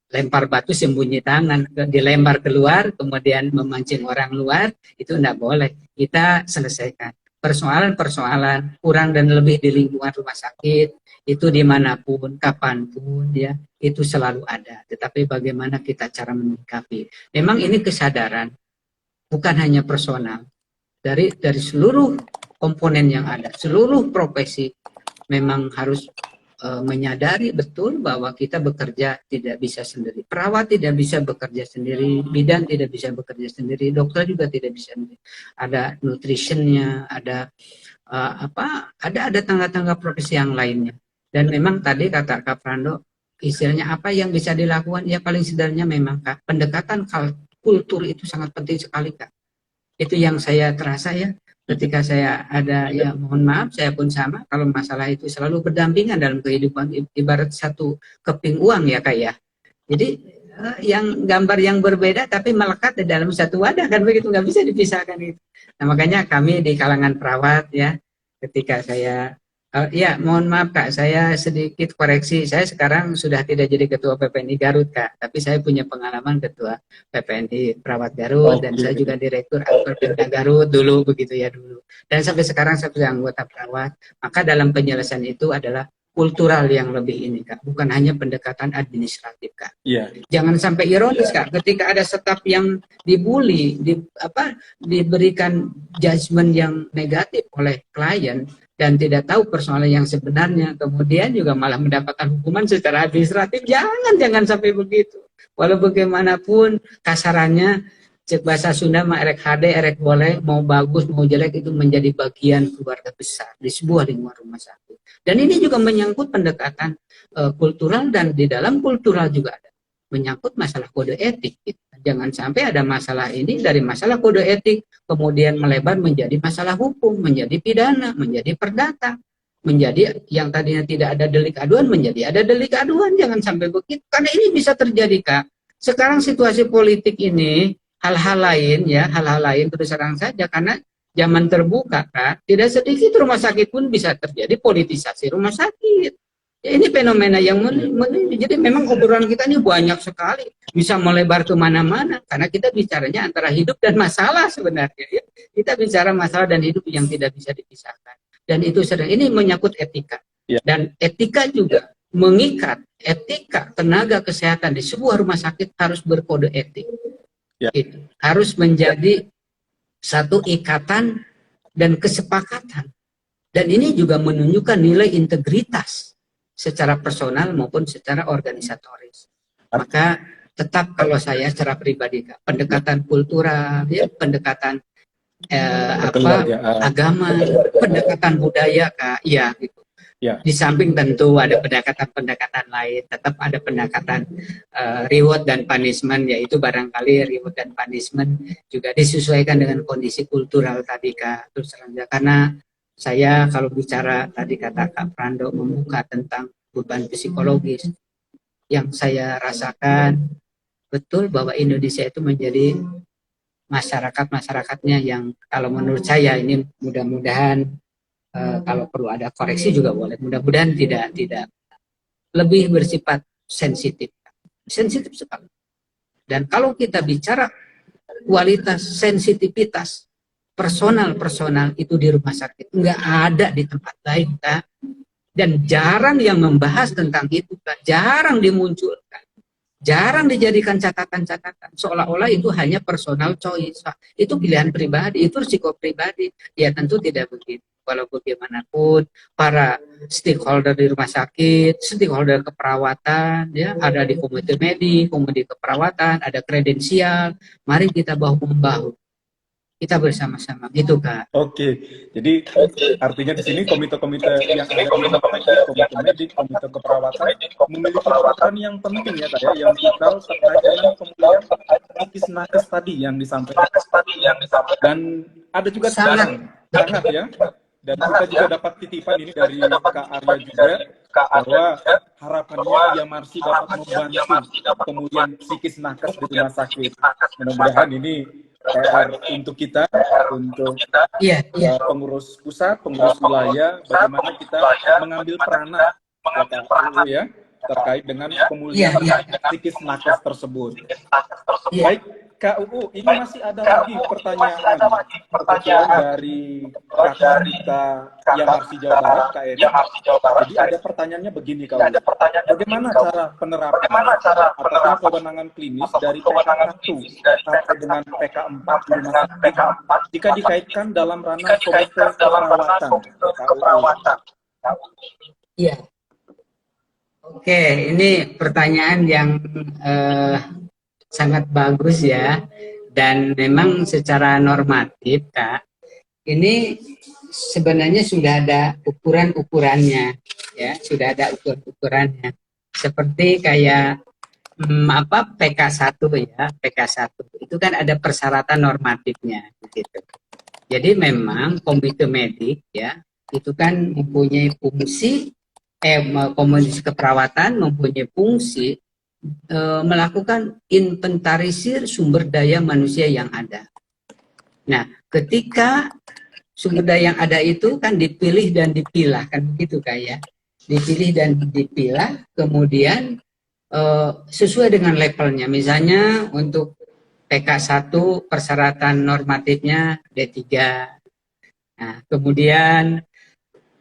lempar batu sembunyi tangan, dilempar keluar kemudian memancing orang luar, itu tidak boleh. Kita selesaikan persoalan-persoalan kurang dan lebih di lingkungan rumah sakit itu dimanapun, kapanpun ya, itu selalu ada. Tetapi bagaimana kita cara menyikapi. Memang ini kesadaran, bukan hanya personal. Dari seluruh komponen yang ada, seluruh profesi memang harus menyadari betul bahwa kita bekerja tidak bisa sendiri. Perawat tidak bisa bekerja sendiri, bidan tidak bisa bekerja sendiri, dokter juga tidak bisa sendiri. Ada nutritionnya, ada ada tangga-tangga profesi yang lainnya. Dan memang tadi kata Kak Prando, istilahnya apa yang bisa dilakukan, ya paling sederhananya memang Kak, pendekatan kultur itu sangat penting sekali Kak. Itu yang saya terasa ya, ketika saya ada, ya mohon maaf, saya pun sama, kalau masalah itu selalu berdampingan dalam kehidupan, ibarat satu keping uang ya Kak ya. Jadi yang gambar yang berbeda tapi melekat di dalam satu wadah kan begitu, nggak bisa dipisahkan itu. Nah makanya kami di kalangan perawat ya, ketika saya ya mohon maaf Kak, saya sedikit koreksi, saya sekarang sudah tidak jadi ketua PPNI Garut Kak, tapi saya punya pengalaman ketua PPNI Perawat Garut, dan saya juga direktur Pemda Garut dulu begitu ya dulu, dan sampai sekarang saya sebagai anggota perawat. Maka dalam penyelesaian itu adalah kultural yang lebih ini Kak, bukan hanya pendekatan administratif Kak. Iya. Jangan sampai ironis Kak, ketika ada staf yang dibully, diberikan judgement yang negatif oleh klien dan tidak tahu persoalan yang sebenarnya, kemudian juga malah mendapatkan hukuman secara administratif. Jangan sampai begitu. Walau bagaimanapun kasarannya, cek bahasa Sunda mah erek hade, erek boleh, mau bagus, mau jelek itu menjadi bagian keluarga besar di sebuah lingkungan rumah sakit. Dan ini juga menyangkut pendekatan kultural, dan di dalam kultural juga ada menyangkut masalah kode etik. Gitu. Jangan sampai ada masalah ini dari masalah kode etik kemudian melebar menjadi masalah hukum, menjadi pidana, menjadi perdata, menjadi yang tadinya tidak ada delik aduan menjadi ada delik aduan. Jangan sampai begitu, karena ini bisa terjadi Kak. Sekarang situasi politik ini hal-hal lain terus terang saja, karena zaman terbuka Kak, tidak sedikit rumah sakit pun bisa terjadi politisasi rumah sakit. Ya, ini fenomena yang jadi memang obrolan kita ini banyak sekali, bisa melebar ke mana-mana, karena kita bicaranya antara hidup dan masalah sebenarnya. Ya. Kita bicara masalah dan hidup yang tidak bisa dipisahkan. Dan itu sering, ini menyangkut etika. Ya. Dan etika juga mengikat, etika tenaga kesehatan di sebuah rumah sakit harus berkode etik. Ya. Itu harus menjadi satu ikatan dan kesepakatan, dan ini juga menunjukkan nilai integritas secara personal maupun secara organisatoris. Maka tetap kalau saya secara pribadi Kak, pendekatan kultural, ya, pendekatan agama, pendekatan budaya Kak, ya gitu. Ya. Di samping tentu ada pendekatan-pendekatan lain, tetap ada pendekatan reward dan punishment, yaitu barangkali reward dan punishment juga disesuaikan dengan kondisi kultural tadi Kak. Terus saja, karena saya kalau bicara tadi kata Kak Prando membuka tentang beban psikologis, yang saya rasakan betul bahwa Indonesia itu menjadi masyarakatnya yang kalau menurut saya ini mudah-mudahan kalau perlu ada koreksi juga boleh. Mudah-mudahan tidak lebih bersifat sensitif sekali. Dan kalau kita bicara kualitas sensitivitas personal itu di rumah sakit nggak ada di tempat lain Kak. Dan jarang yang membahas tentang itu Kak. Jarang dimunculkan. Jarang dijadikan catatan-catatan. Seolah-olah itu hanya personal choice. Itu pilihan pribadi, itu risiko pribadi. Ya tentu tidak begitu. Walau bagaimanapun para stakeholder di rumah sakit, stakeholder keperawatan, ya ada di komite medik, komite keperawatan, ada kredensial. Mari kita bahu-membahu, kita bersama-sama, gitu Kak. Oke, jadi artinya di sini komite-komite yang ada di rumah sakit, komite medik, komite keperawatan memiliki peran yang penting ya Kak, ya, yang vital terkait dengan pemulihan psikis nakes tadi yang disampaikan. Dan ada juga sangat ya. Dan kita juga dapat titipan ini dari Kak Arya juga, bahwa harapannya YAMARSI dapat membantu pemulihan psikis nakes di rumah sakit. Mudah-mudahan ini PR untuk kita, untuk pengurus pusat, pengurus wilayah, bagaimana kita mengambil peranan ya, terkait dengan pemulihan psikis nakes tersebut. Baik, Kak UU, ini masih ada lagi pertanyaan dari kakak kita YAMARSI Jawa Barat, Kak Eri. Jadi ada pertanyaannya begini, Kak UU. Bagaimana cara penerapan ataupun kewenangan klinis dari PK1 sampai dengan PK4 di rumah sakit jika dikaitkan dalam ranah komite keperawatan, Kak UU? Iya. Oke, ini pertanyaan yang sangat bagus ya, dan memang secara normatif Kak, ini sebenarnya sudah ada ukuran-ukurannya ya, sudah ada ukuran-ukurannya seperti kayak PK1 ya, PK1 itu kan ada persyaratan normatifnya gitu. Jadi memang komite medik ya itu kan mempunyai fungsi komite keperawatan mempunyai fungsi melakukan inventarisir sumber daya manusia yang ada. Nah, ketika sumber daya yang ada itu kan dipilih dan dipilah, kan begitu kayak dipilih dan dipilah, kemudian sesuai dengan levelnya. Misalnya untuk PK1 persyaratan normatifnya D3. Nah, kemudian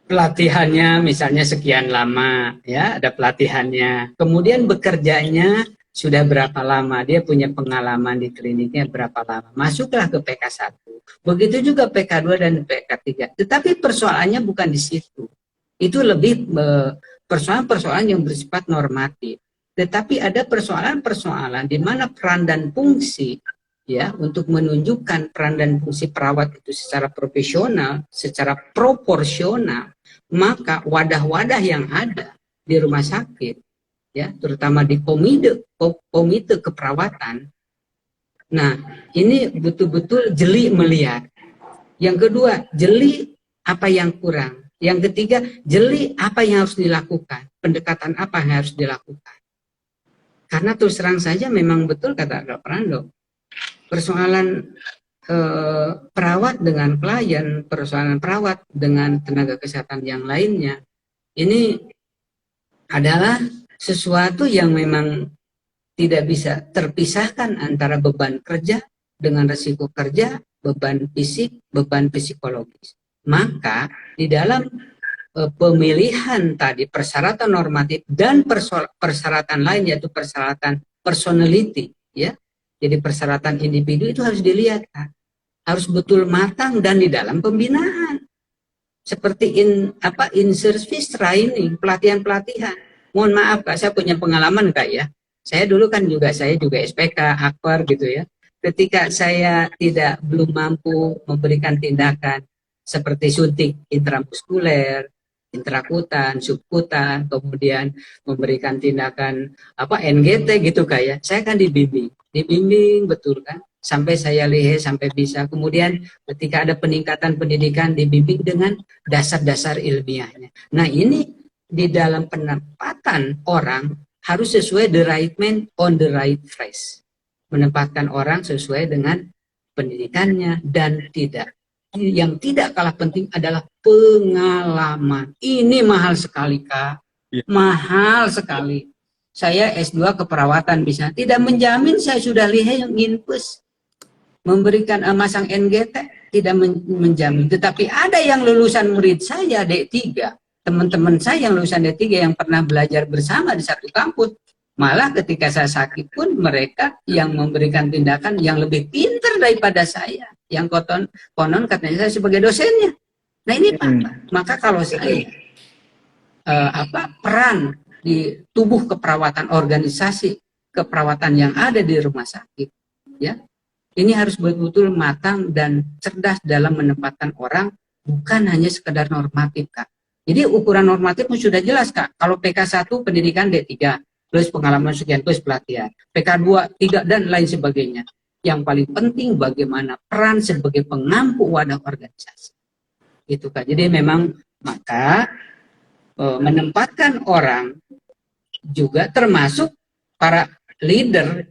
pelatihannya misalnya sekian lama, ya, ada pelatihannya. Kemudian bekerjanya sudah berapa lama, dia punya pengalaman di kliniknya berapa lama. Masuklah ke PK1. Begitu juga PK2 dan PK3. Tetapi persoalannya bukan di situ. Itu lebih persoalan-persoalan yang bersifat normatif. Tetapi ada persoalan-persoalan di mana peran dan fungsi, ya, untuk menunjukkan peran dan fungsi perawat itu secara profesional, secara proporsional, maka wadah-wadah yang ada di rumah sakit, ya, terutama di komite keperawatan. Nah, ini betul-betul jeli melihat. Yang kedua, jeli apa yang kurang. Yang ketiga, jeli apa yang harus dilakukan, pendekatan apa yang harus dilakukan. Karena terus terang saja memang betul kata Dr. Ando, persoalan perawat dengan klien, persoalan perawat dengan tenaga kesehatan yang lainnya, ini adalah sesuatu yang memang tidak bisa terpisahkan antara beban kerja dengan resiko kerja, beban fisik, beban psikologis. Maka di dalam pemilihan tadi persyaratan normatif dan persyaratan lain, yaitu persyaratan personality, ya, jadi persyaratan individu itu harus dilihat, harus betul matang dan di dalam pembinaan, seperti in service training, pelatihan. Mohon maaf Kak, saya punya pengalaman Kak ya. Saya dulu kan saya juga SPK, akper gitu ya. Ketika saya belum mampu memberikan tindakan seperti suntik intramuskuler, intrakutan, subkutan, kemudian memberikan tindakan NGT gitu Kak ya. Saya kan dibimbing betul kan, sampai saya lihe sampai bisa. Kemudian ketika ada peningkatan pendidikan dibimbing dengan dasar-dasar ilmiahnya. Nah, ini di dalam penempatan orang harus sesuai the right man on the right place. Menempatkan orang sesuai dengan pendidikannya dan yang tidak kalah penting adalah pengalaman. Ini mahal sekali Kak. Mahal sekali. Saya S2 keperawatan bisa. Tidak menjamin saya sudah lihat yang infus. Memberikan masang NGT. Tidak menjamin. Tetapi ada yang lulusan murid saya D3. Teman-teman saya yang lulusan D3 yang pernah belajar bersama di satu kampus. Malah ketika saya sakit pun mereka yang memberikan tindakan yang lebih pintar daripada saya. Yang konon katanya saya sebagai dosennya. Nah ini Pak. Maka kalau saya peran di tubuh keperawatan, organisasi keperawatan yang ada di rumah sakit, ya, ini harus betul-betul matang dan cerdas dalam menempatkan orang, bukan hanya sekedar normatif Kak. Jadi ukuran normatif sudah jelas Kak. Kalau PK1 pendidikan D3, plus pengalaman sekian, plus pelatihan, PK2, 3 dan lain sebagainya. Yang paling penting bagaimana peran sebagai pengampu wadah organisasi. Itu Kak. Jadi memang maka menempatkan orang juga termasuk para leader,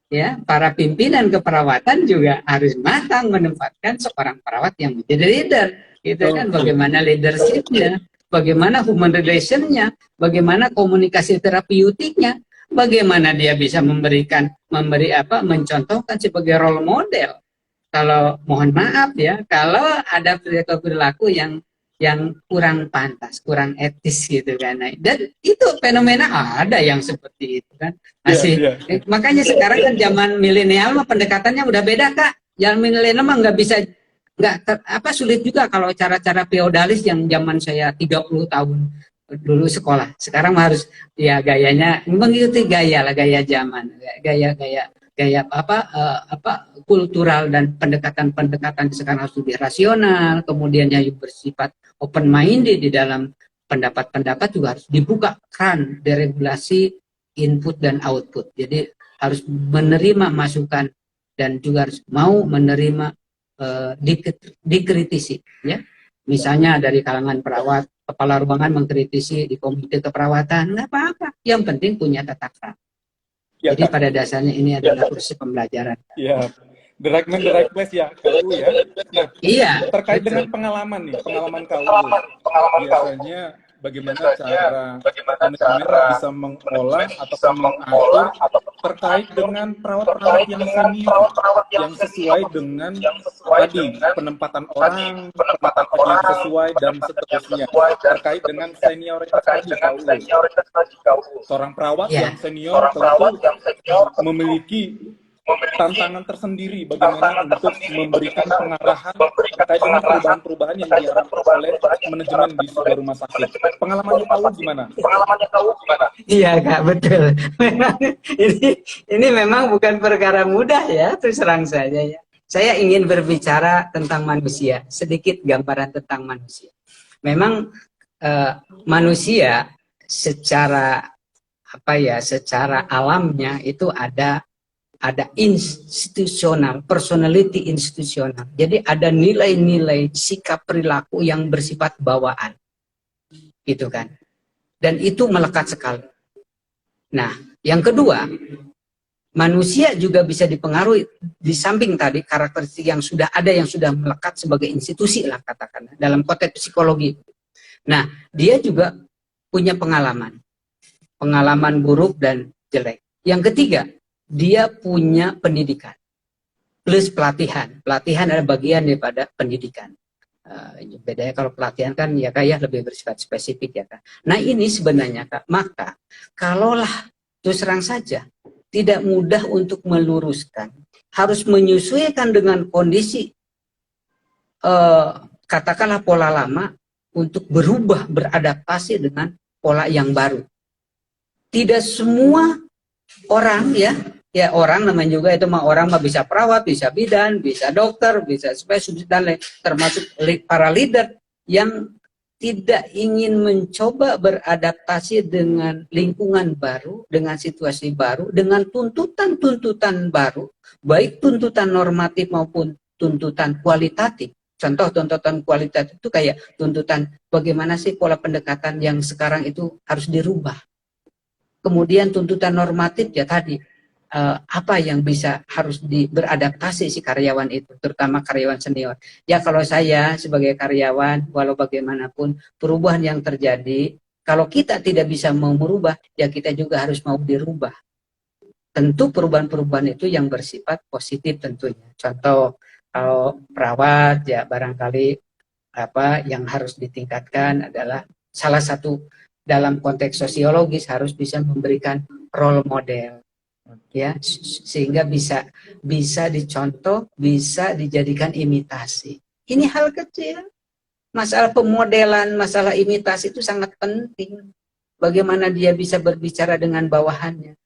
ya, para pimpinan keperawatan juga harus matang menempatkan seorang perawat yang menjadi leader, gitu kan. Bagaimana leadershipnya, bagaimana human relation-nya, bagaimana komunikasi terapeutiknya, bagaimana dia bisa mencontohkan sebagai role model. Kalau mohon maaf ya, kalau ada perilaku yang kurang pantas, kurang etis gitu kan. Dan itu fenomena ada yang seperti itu kan. Masih makanya sekarang kan zaman milenial mah pendekatannya udah beda Kak. Zaman milenial mah sulit juga kalau cara-cara feodalis yang zaman saya 30 tahun dulu sekolah. Sekarang harus ya gayanya mengikuti gaya zaman, gaya kultural dan pendekatan sekarang harus lebih rasional, kemudian yang bersifat open minded di dalam pendapat-pendapat juga harus dibuka keran deregulasi input dan output. Jadi harus menerima masukan dan juga harus mau menerima dikritisi, ya. Misalnya dari kalangan perawat, kepala ruangan mengkritisi di komite keperawatan, nggak apa-apa. Yang penting punya tata krama. Jadi pada dasarnya ini adalah proses pembelajaran. Iya, the right man, the right place ya, KU ya. Nah, iya, terkait dengan pengalaman KU, biasanya bagaimana cara manajemen bisa mengolah atau mengatur terkait dengan perawat-perawat yang senior yang sesuai dengan tadi penempatan orang, penempatan yang sesuai dan seterusnya terkait dengan senioritas tadi Kak Uu. Seorang perawat Ya. yang senior tentu memiliki tantangan tersendiri bagaimana untuk memberikan pengarahan terkait dengan perubahan-perubahan yang diharapkan oleh manajemen di sebuah rumah sakit. Pengalamannya Kak Uu gimana? Iya Kak, betul. Memang ini memang bukan perkara mudah ya, terus terang saja ya. Saya ingin berbicara tentang manusia, sedikit gambaran tentang manusia. Memang manusia secara secara alamnya itu ada institusional, personality institusional. Jadi ada nilai-nilai sikap perilaku yang bersifat bawaan, gitu kan. Dan itu melekat sekali. Nah, yang kedua, manusia juga bisa dipengaruhi di samping tadi karakteristik yang sudah ada, yang sudah melekat sebagai institusi lah katakan dalam konteks psikologi. Nah, dia juga punya pengalaman buruk dan jelek. Yang ketiga, dia punya pendidikan plus pelatihan. Pelatihan adalah bagian daripada pendidikan. Bedanya kalau pelatihan kan ya kayak lebih bersifat spesifik ya Kak. Nah ini sebenarnya Kak, maka kalaulah terus terang saja tidak mudah untuk meluruskan, harus menyesuaikan dengan kondisi katakanlah pola lama untuk berubah, beradaptasi dengan pola yang baru. Tidak semua orang ya orang namanya juga itu mah orang mah bisa perawat, bisa bidan, bisa dokter, bisa spesialis dan lain, termasuk para leader yang tidak ingin mencoba beradaptasi dengan lingkungan baru, dengan situasi baru, dengan tuntutan-tuntutan baru, baik tuntutan normatif maupun tuntutan kualitatif. Contoh tuntutan kualitatif itu kayak tuntutan bagaimana sih pola pendekatan yang sekarang itu harus dirubah. Kemudian tuntutan normatif ya tadi, apa yang bisa harus beradaptasi si karyawan itu, terutama karyawan senior. Ya kalau saya sebagai karyawan, walau bagaimanapun perubahan yang terjadi, kalau kita tidak bisa mau merubah, ya kita juga harus mau dirubah. Tentu perubahan-perubahan itu yang bersifat positif tentunya. Contoh, kalau perawat ya barangkali apa yang harus ditingkatkan adalah salah satu dalam konteks sosiologis harus bisa memberikan role model ya sehingga bisa dicontoh, bisa dijadikan imitasi. Ini hal kecil. Masalah pemodelan, masalah imitasi itu sangat penting. Bagaimana dia bisa berbicara dengan bawahannya.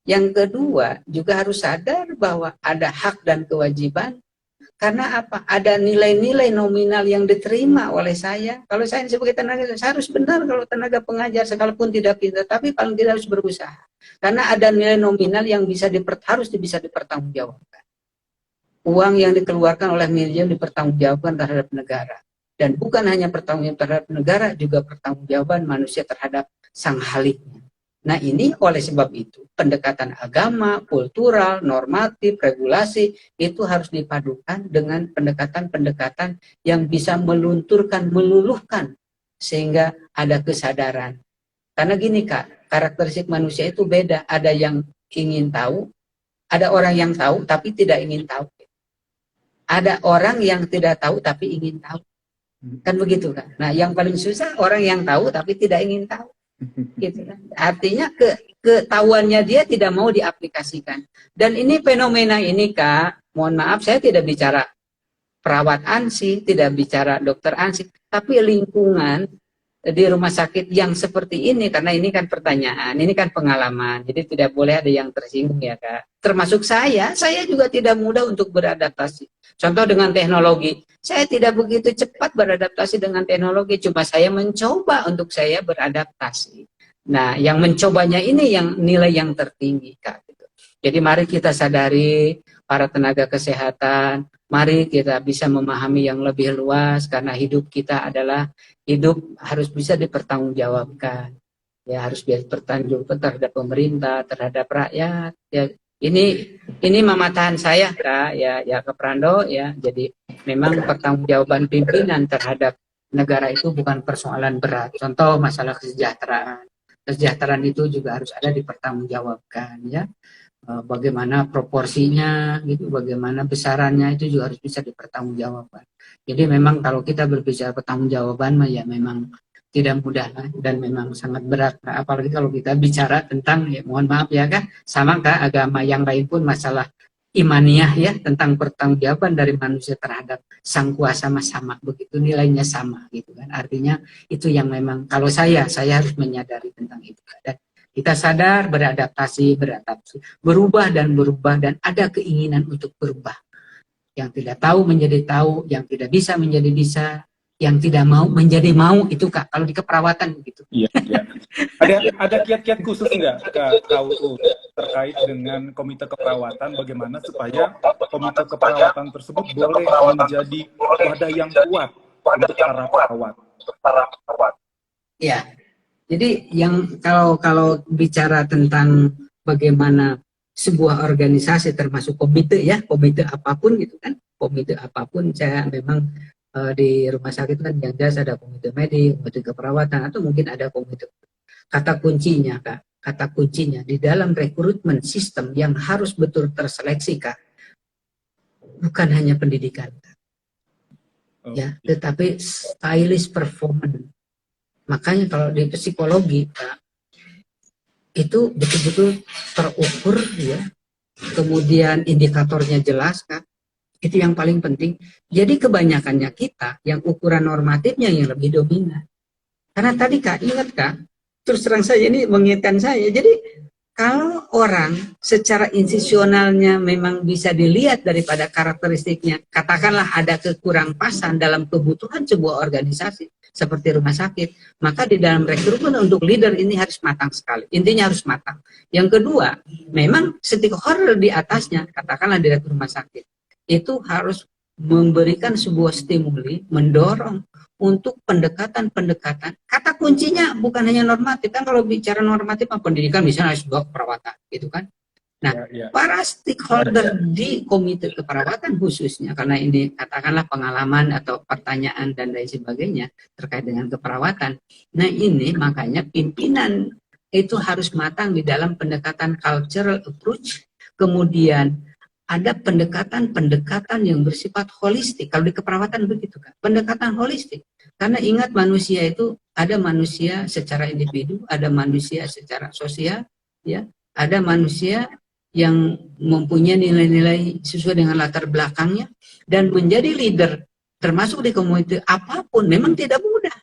Yang kedua, juga harus sadar bahwa ada hak dan kewajiban. Karena apa? Ada nilai-nilai nominal yang diterima oleh saya. Kalau saya sebagai tenaga, saya harus benar kalau tenaga pengajar, sekalipun tidak pintar, tapi paling tidak harus berusaha. Karena ada nilai nominal yang harus bisa dipertanggungjawabkan. Uang yang dikeluarkan oleh manajemen dipertanggungjawabkan terhadap negara. Dan bukan hanya pertanggungjawaban terhadap negara, juga pertanggungjawaban manusia terhadap sang haliknya. Nah ini oleh sebab itu pendekatan agama, kultural, normatif, regulasi itu harus dipadukan dengan pendekatan-pendekatan yang bisa melunturkan, meluluhkan sehingga ada kesadaran. Karena gini Kak, karakteristik manusia itu beda. Ada yang ingin tahu, ada orang yang tahu tapi tidak ingin tahu. Ada orang yang tidak tahu tapi ingin tahu. Kan begitu Kak. Nah yang paling susah orang yang tahu tapi tidak ingin tahu. Gitu kan. Artinya ketahuannya dia tidak mau diaplikasikan. Dan ini fenomena ini Kak, mohon maaf saya tidak bicara perawat ANSI, tidak bicara dokter ANSI, tapi lingkungan di rumah sakit yang seperti ini, karena ini kan pertanyaan, ini kan pengalaman, jadi tidak boleh ada yang tersinggung ya Kak. Termasuk saya juga tidak mudah untuk beradaptasi. Contoh dengan teknologi, saya tidak begitu cepat beradaptasi dengan teknologi, cuma saya mencoba untuk saya beradaptasi. Nah, yang mencobanya ini yang nilai yang tertinggi Kak. Jadi mari kita sadari para tenaga kesehatan, mari kita bisa memahami yang lebih luas karena hidup kita adalah hidup harus bisa dipertanggungjawabkan. Ya harus bisa bertanggung terhadap pemerintah, terhadap rakyat. Ya ini mamatahan saya Kak, ya Kak Prando ya. Jadi memang pertanggungjawaban pimpinan terhadap negara itu bukan persoalan berat. Contoh masalah kesejahteraan. kesejahteraan itu juga harus ada dipertanggungjawabkan ya. Bagaimana proporsinya gitu, bagaimana besarannya itu juga harus bisa dipertanggungjawabkan. Jadi memang kalau kita berbicara pertanggungjawaban ya memang tidak mudah dan memang sangat berat. Apalagi kalau kita bicara tentang ya mohon maaf ya kan, sama kah agama yang lain pun masalah imaniah ya tentang pertanggungjawaban dari manusia terhadap sang kuasa sama begitu nilainya sama gitu kan. Artinya itu yang memang kalau saya harus menyadari tentang itu dan kita sadar beradaptasi, berubah dan ada keinginan untuk berubah. Yang tidak tahu menjadi tahu, yang tidak bisa menjadi bisa, yang tidak mau menjadi mau, itu Kak, kalau di keperawatan begitu. Iya, iya. Ada kiat-kiat khusus nggak Kak KUU terkait dengan komite keperawatan, bagaimana supaya komite keperawatan tersebut boleh menjadi wadah yang kuat untuk para perawat? Ya. Jadi yang kalau bicara tentang bagaimana sebuah organisasi termasuk komite ya, komite apapun gitu kan, komite apapun saya memang di rumah sakit kan yang jelas ada komite medik, komite keperawatan atau mungkin ada komite. Kata kuncinya Kak, kata kuncinya di dalam rekrutmen sistem yang harus betul terseleksi Kak, bukan hanya pendidikan ya, tetapi stylish performance. Makanya kalau di psikologi Pak, itu betul-betul terukur ya, kemudian indikatornya jelas Kak, itu yang paling penting. Jadi kebanyakannya kita yang ukuran normatifnya yang lebih dominan. Karena tadi Kak, ingat Kak, terus terang saya ini mengingatkan saya, jadi kalau orang secara institusionalnya memang bisa dilihat daripada karakteristiknya, katakanlah ada kekurang pasan dalam kebutuhan sebuah organisasi seperti rumah sakit, maka di dalam rekrutmen untuk leader ini harus matang sekali. Intinya harus matang. Yang kedua, memang stakeholder di atasnya, katakanlah direktur rumah sakit, itu harus memberikan sebuah stimuli, mendorong untuk pendekatan-pendekatan. Kata kuncinya bukan hanya normatif, kan kalau bicara normatif pendidikan misalnya harus dua keperawatan, gitu kan. Nah, para stakeholder di komite keperawatan khususnya, karena ini katakanlah pengalaman atau pertanyaan dan lain sebagainya terkait dengan keperawatan. Nah ini makanya pimpinan itu harus matang di dalam pendekatan cultural approach, kemudian ada pendekatan-pendekatan yang bersifat holistik. Kalau di keperawatan begitu kan, pendekatan holistik. Karena ingat manusia itu ada manusia secara individu, ada manusia secara sosial, ya, ada manusia yang mempunyai nilai-nilai sesuai dengan latar belakangnya dan menjadi leader termasuk di komunitas apapun memang tidak mudah.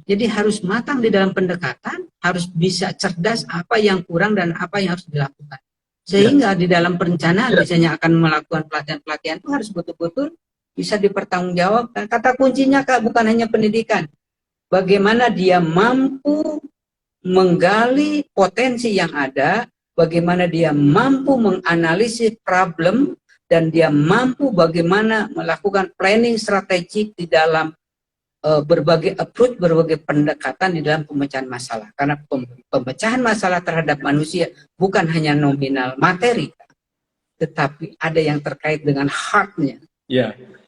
Jadi harus matang di dalam pendekatan, harus bisa cerdas apa yang kurang dan apa yang harus dilakukan. Sehingga di dalam perencanaan misalnya akan melakukan pelatihan-pelatihan itu harus betul-betul bisa dipertanggungjawabkan. Kata kuncinya Kak bukan hanya pendidikan. Bagaimana dia mampu menggali potensi yang ada, bagaimana dia mampu menganalisis problem, dan dia mampu bagaimana melakukan planning strategik di dalam berbagai approach, berbagai pendekatan di dalam pemecahan masalah. Karena pemecahan masalah terhadap manusia bukan hanya nominal materi, tetapi ada yang terkait dengan heart-nya,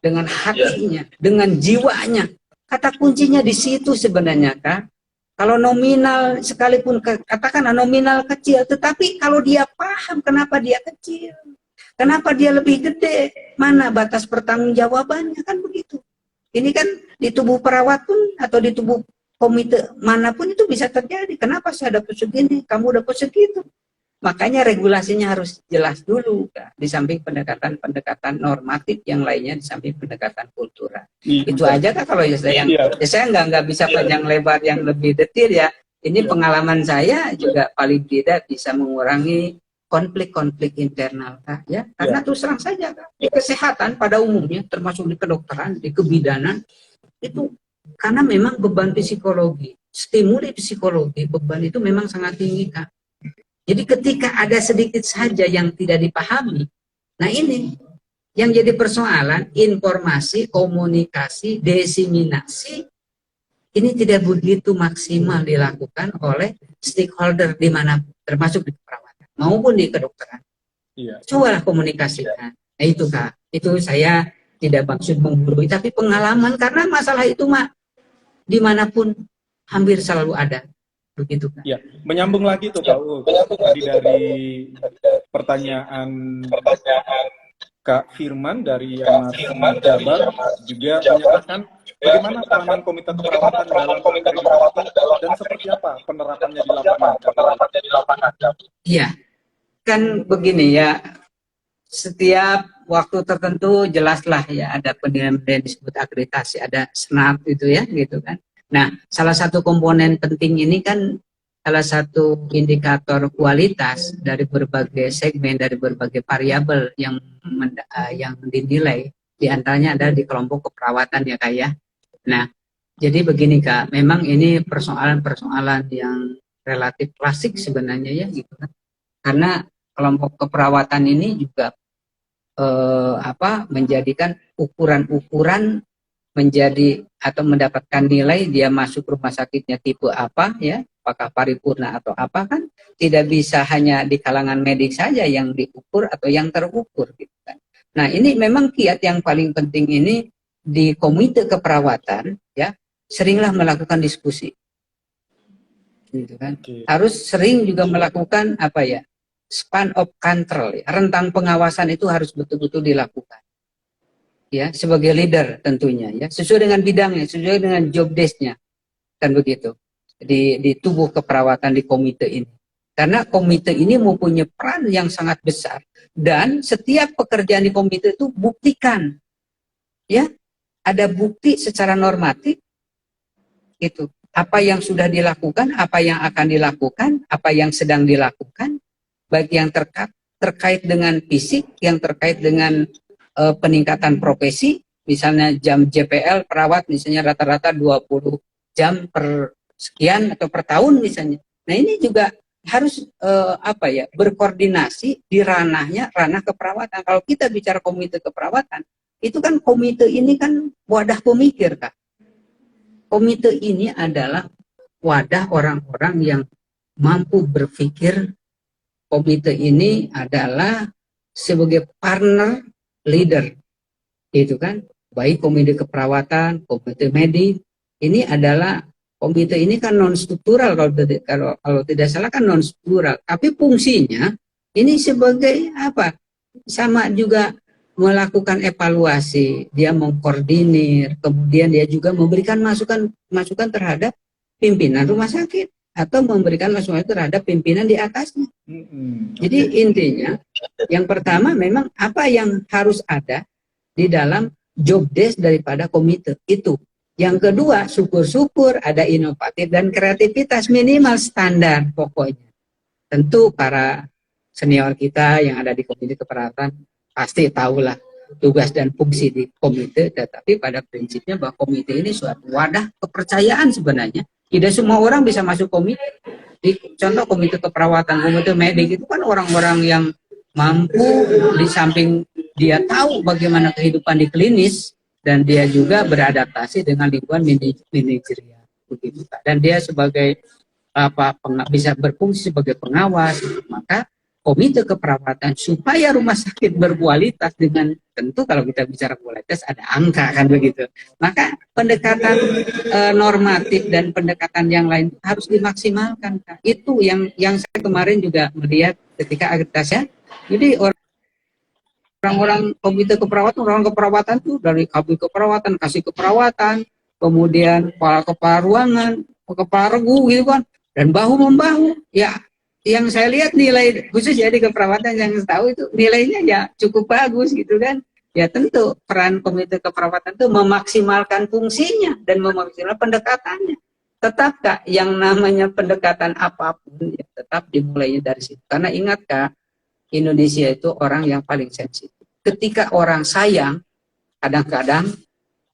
dengan hatinya, dengan jiwanya. Kata kuncinya di situ sebenarnya Kak. Kalau nominal sekalipun katakanlah nominal kecil, tetapi kalau dia paham kenapa dia kecil, kenapa dia lebih gede, mana batas pertanggungjawabannya, kan begitu. Ini kan di tubuh perawat pun atau di tubuh komite manapun itu bisa terjadi. Kenapa saya dapat segini, kamu dapat segitu? Makanya regulasinya harus jelas dulu, Kak. Di samping pendekatan-pendekatan normatif yang lainnya, di samping pendekatan kultural. Itu aja Kak kalau saya nggak bisa panjang lebar yang lebih detail ya. Ini pengalaman saya juga paling tidak bisa mengurangi konflik-konflik internal Kak, ya. Karena terus terang saja Kak, di kesehatan pada umumnya termasuk di kedokteran, di kebidanan itu karena memang beban psikologi, stimuli psikologi, beban itu memang sangat tinggi Kak. Jadi ketika ada sedikit saja yang tidak dipahami, nah ini yang jadi persoalan, informasi, komunikasi, diseminasi ini tidak begitu maksimal dilakukan oleh stakeholder di mana termasuk di perawatan maupun di kedokteran. Cobalah komunikasikan. Nah itu Kak, itu saya tidak maksud menggurui, tapi pengalaman karena masalah itu dimanapun hampir selalu ada. begitu kan. Ya, menyambung lagi tuh Kak Uus. Tadi dari pertanyaan Kak Firman dari MRC Jabar juga menyatakan bagaimana peranan komite keperawatan dalam akreditasi dan seperti apa penerapannya di lapangan, Kak? Iya, kan begini ya, setiap waktu tertentu jelaslah ya ada penilaian disebut akreditasi, ada SNAP itu ya gitu kan. Nah, salah satu komponen penting ini kan salah satu indikator kualitas dari berbagai segmen, dari berbagai variabel yang dinilai, diantaranya ada di kelompok keperawatan ya Kak ya. Nah, jadi begini Kak, memang ini persoalan-persoalan yang relatif klasik sebenarnya ya gitu kan. Karena kelompok keperawatan ini juga menjadikan ukuran-ukuran menjadi atau mendapatkan nilai dia masuk rumah sakitnya tipe apa ya, apakah paripurna atau apa, kan tidak bisa hanya di kalangan medik saja yang diukur atau yang terukur gitu kan. Nah, ini memang kiat yang paling penting ini di komite keperawatan ya, seringlah melakukan diskusi gitu kan. Harus sering juga melakukan apa ya, span of control ya. Rentang pengawasan itu harus betul-betul dilakukan ya, sebagai leader tentunya ya, sesuai dengan bidangnya, sesuai dengan job desk-nya, kan begitu di tubuh keperawatan di komite ini. Karena komite ini mempunyai peran yang sangat besar, dan setiap pekerjaan di komite itu buktikan ya, ada bukti secara normatif itu apa yang sudah dilakukan, apa yang akan dilakukan, apa yang sedang dilakukan, baik yang terkait dengan fisik, yang terkait dengan peningkatan profesi, misalnya jam JPL perawat misalnya rata-rata 20 jam per sekian atau per tahun misalnya. Nah, ini juga harus berkoordinasi di ranah keperawatan. Kalau kita bicara komite keperawatan, itu kan komite ini kan wadah pemikir, Kak. Komite ini adalah wadah orang-orang yang mampu berpikir. Komite ini adalah sebagai partner leader, itu kan, baik komite keperawatan, komite medik, ini adalah komite ini kan non struktural, kalau tidak salah kan non struktural, tapi fungsinya ini sebagai apa? Sama juga melakukan evaluasi, dia mengkoordinir, kemudian dia juga memberikan masukan terhadap pimpinan rumah sakit atau memberikan masukan terhadap pimpinan di atasnya. Jadi intinya, yang pertama memang apa yang harus ada di dalam job desk daripada komite itu. Yang kedua, syukur-syukur ada inovatif dan kreativitas, minimal standar pokoknya. Tentu para senior kita yang ada di komite keperawatan pasti tahulah tugas dan fungsi di komite, tetapi pada prinsipnya bahwa komite ini suatu wadah kepercayaan sebenarnya. Tidak semua orang bisa masuk komite. Contoh komite keperawatan, komite medik itu kan orang-orang yang mampu, di samping dia tahu bagaimana kehidupan di klinis, dan dia juga beradaptasi dengan lingkungan manajerial begitu. Dan dia sebagai bisa berfungsi sebagai pengawas. Maka komite keperawatan supaya rumah sakit berkualitas, dengan tentu kalau kita bicara kualitas ada angka kan begitu. Maka pendekatan normatif dan pendekatan yang lain harus dimaksimalkan. Itu yang saya kemarin juga melihat ketika akreditasi. Jadi orang-orang komite keperawatan, orang keperawatan tuh dari kabin keperawatan, kasih keperawatan, kemudian kepala ruangan, kepala regu gitu kan, dan bahu membahu ya. Yang saya lihat nilai khusus ya di keperawatan yang saya tahu itu nilainya ya cukup bagus gitu kan. Ya tentu peran komite keperawatan itu memaksimalkan fungsinya dan memaksimalkan pendekatannya. Tetap Kak, yang namanya pendekatan apapun ya tetap dimulainya dari situ. Karena ingat Kak, Indonesia itu orang yang paling sensitif. Ketika orang sayang, kadang-kadang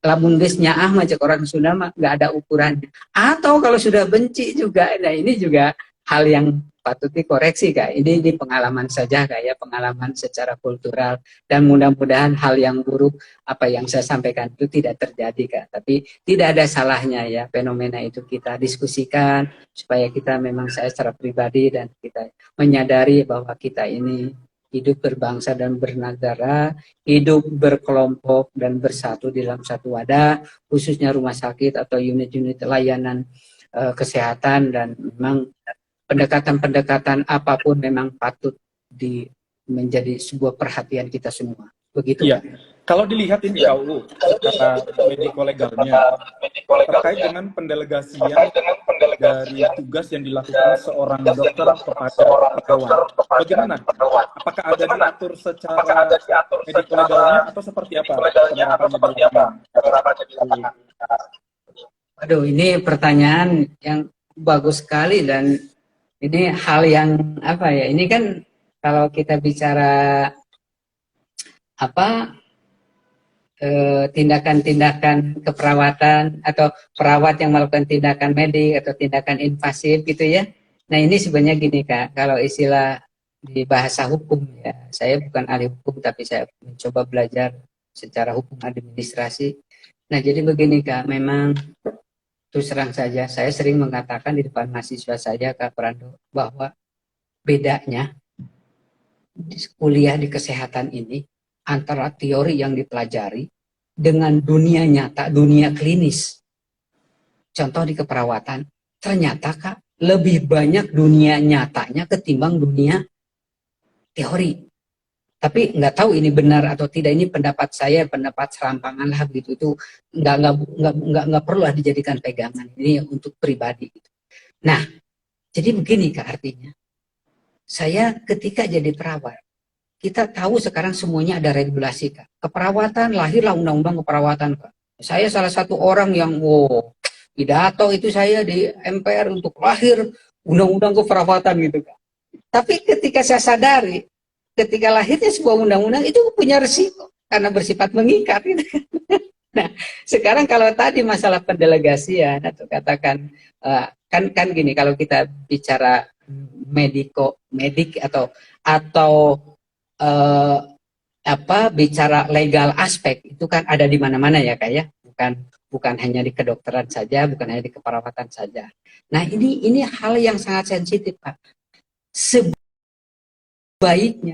lamun geus nyaah macam orang Sunda mah nggak ada ukurannya. Atau kalau sudah benci juga, nah ini juga hal yang patut dikoreksi Kak. Ini pengalaman saja Kak ya, pengalaman secara kultural, dan mudah-mudahan hal yang buruk apa yang saya sampaikan itu tidak terjadi Kak. Tapi tidak ada salahnya ya fenomena itu kita diskusikan supaya kita memang, saya secara pribadi dan kita menyadari bahwa kita ini hidup berbangsa dan bernegara, hidup berkelompok dan bersatu dalam satu wadah, khususnya rumah sakit atau unit-unit layanan kesehatan, dan memang pendekatan-pendekatan apapun memang patut menjadi sebuah perhatian kita semua. Begitu. Iya. Kalau dilihat ini KUU secara mediko-legalnya terkait dengan pendelegasian dari tugas yang dilakukan seorang dokter kepada perawat. Bagaimana? Apakah ada diatur secara mediko-legalnya atau seperti apa penerapannya di lapangan? Aduh, ini pertanyaan yang bagus sekali, dan ini hal yang apa ya? Ini kan kalau kita bicara apa, tindakan-tindakan keperawatan atau perawat yang melakukan tindakan medik atau tindakan invasif gitu ya. Nah, ini sebenarnya gini Kak, kalau istilah di bahasa hukum ya, saya bukan ahli hukum tapi saya mencoba belajar secara hukum administrasi. Nah, jadi begini Kak, memang terus terang saja saya sering mengatakan di depan mahasiswa saya Kak Prando, bahwa bedanya kuliah di kesehatan ini antara teori yang dipelajari dengan dunia nyata, dunia klinis. Contoh di keperawatan, ternyata Kak, lebih banyak dunia nyatanya ketimbang dunia teori. Tapi nggak tahu ini benar atau tidak, ini pendapat saya, pendapat serampangan lah gitu. Itu nggak perlu dijadikan pegangan, ini untuk pribadi. Nah, jadi begini Kak, artinya saya ketika jadi perawat, kita tahu sekarang semuanya ada regulasi Kak. Keperawatan, lahirlah undang-undang keperawatan Kak. Saya salah satu orang yang pidato itu saya di MPR untuk lahir undang-undang keperawatan gitu Kak. Tapi ketika saya sadari, ketika lahirnya sebuah undang-undang itu punya resiko karena bersifat mengikat gitu. Nah, sekarang kalau tadi masalah pendelegasian atau katakan kan gini, kalau kita bicara medik atau bicara legal aspek itu kan ada di mana-mana ya Kak ya, bukan hanya di kedokteran saja, bukan hanya di keperawatan saja. Nah, ini hal yang sangat sensitif Pak. Sebaiknya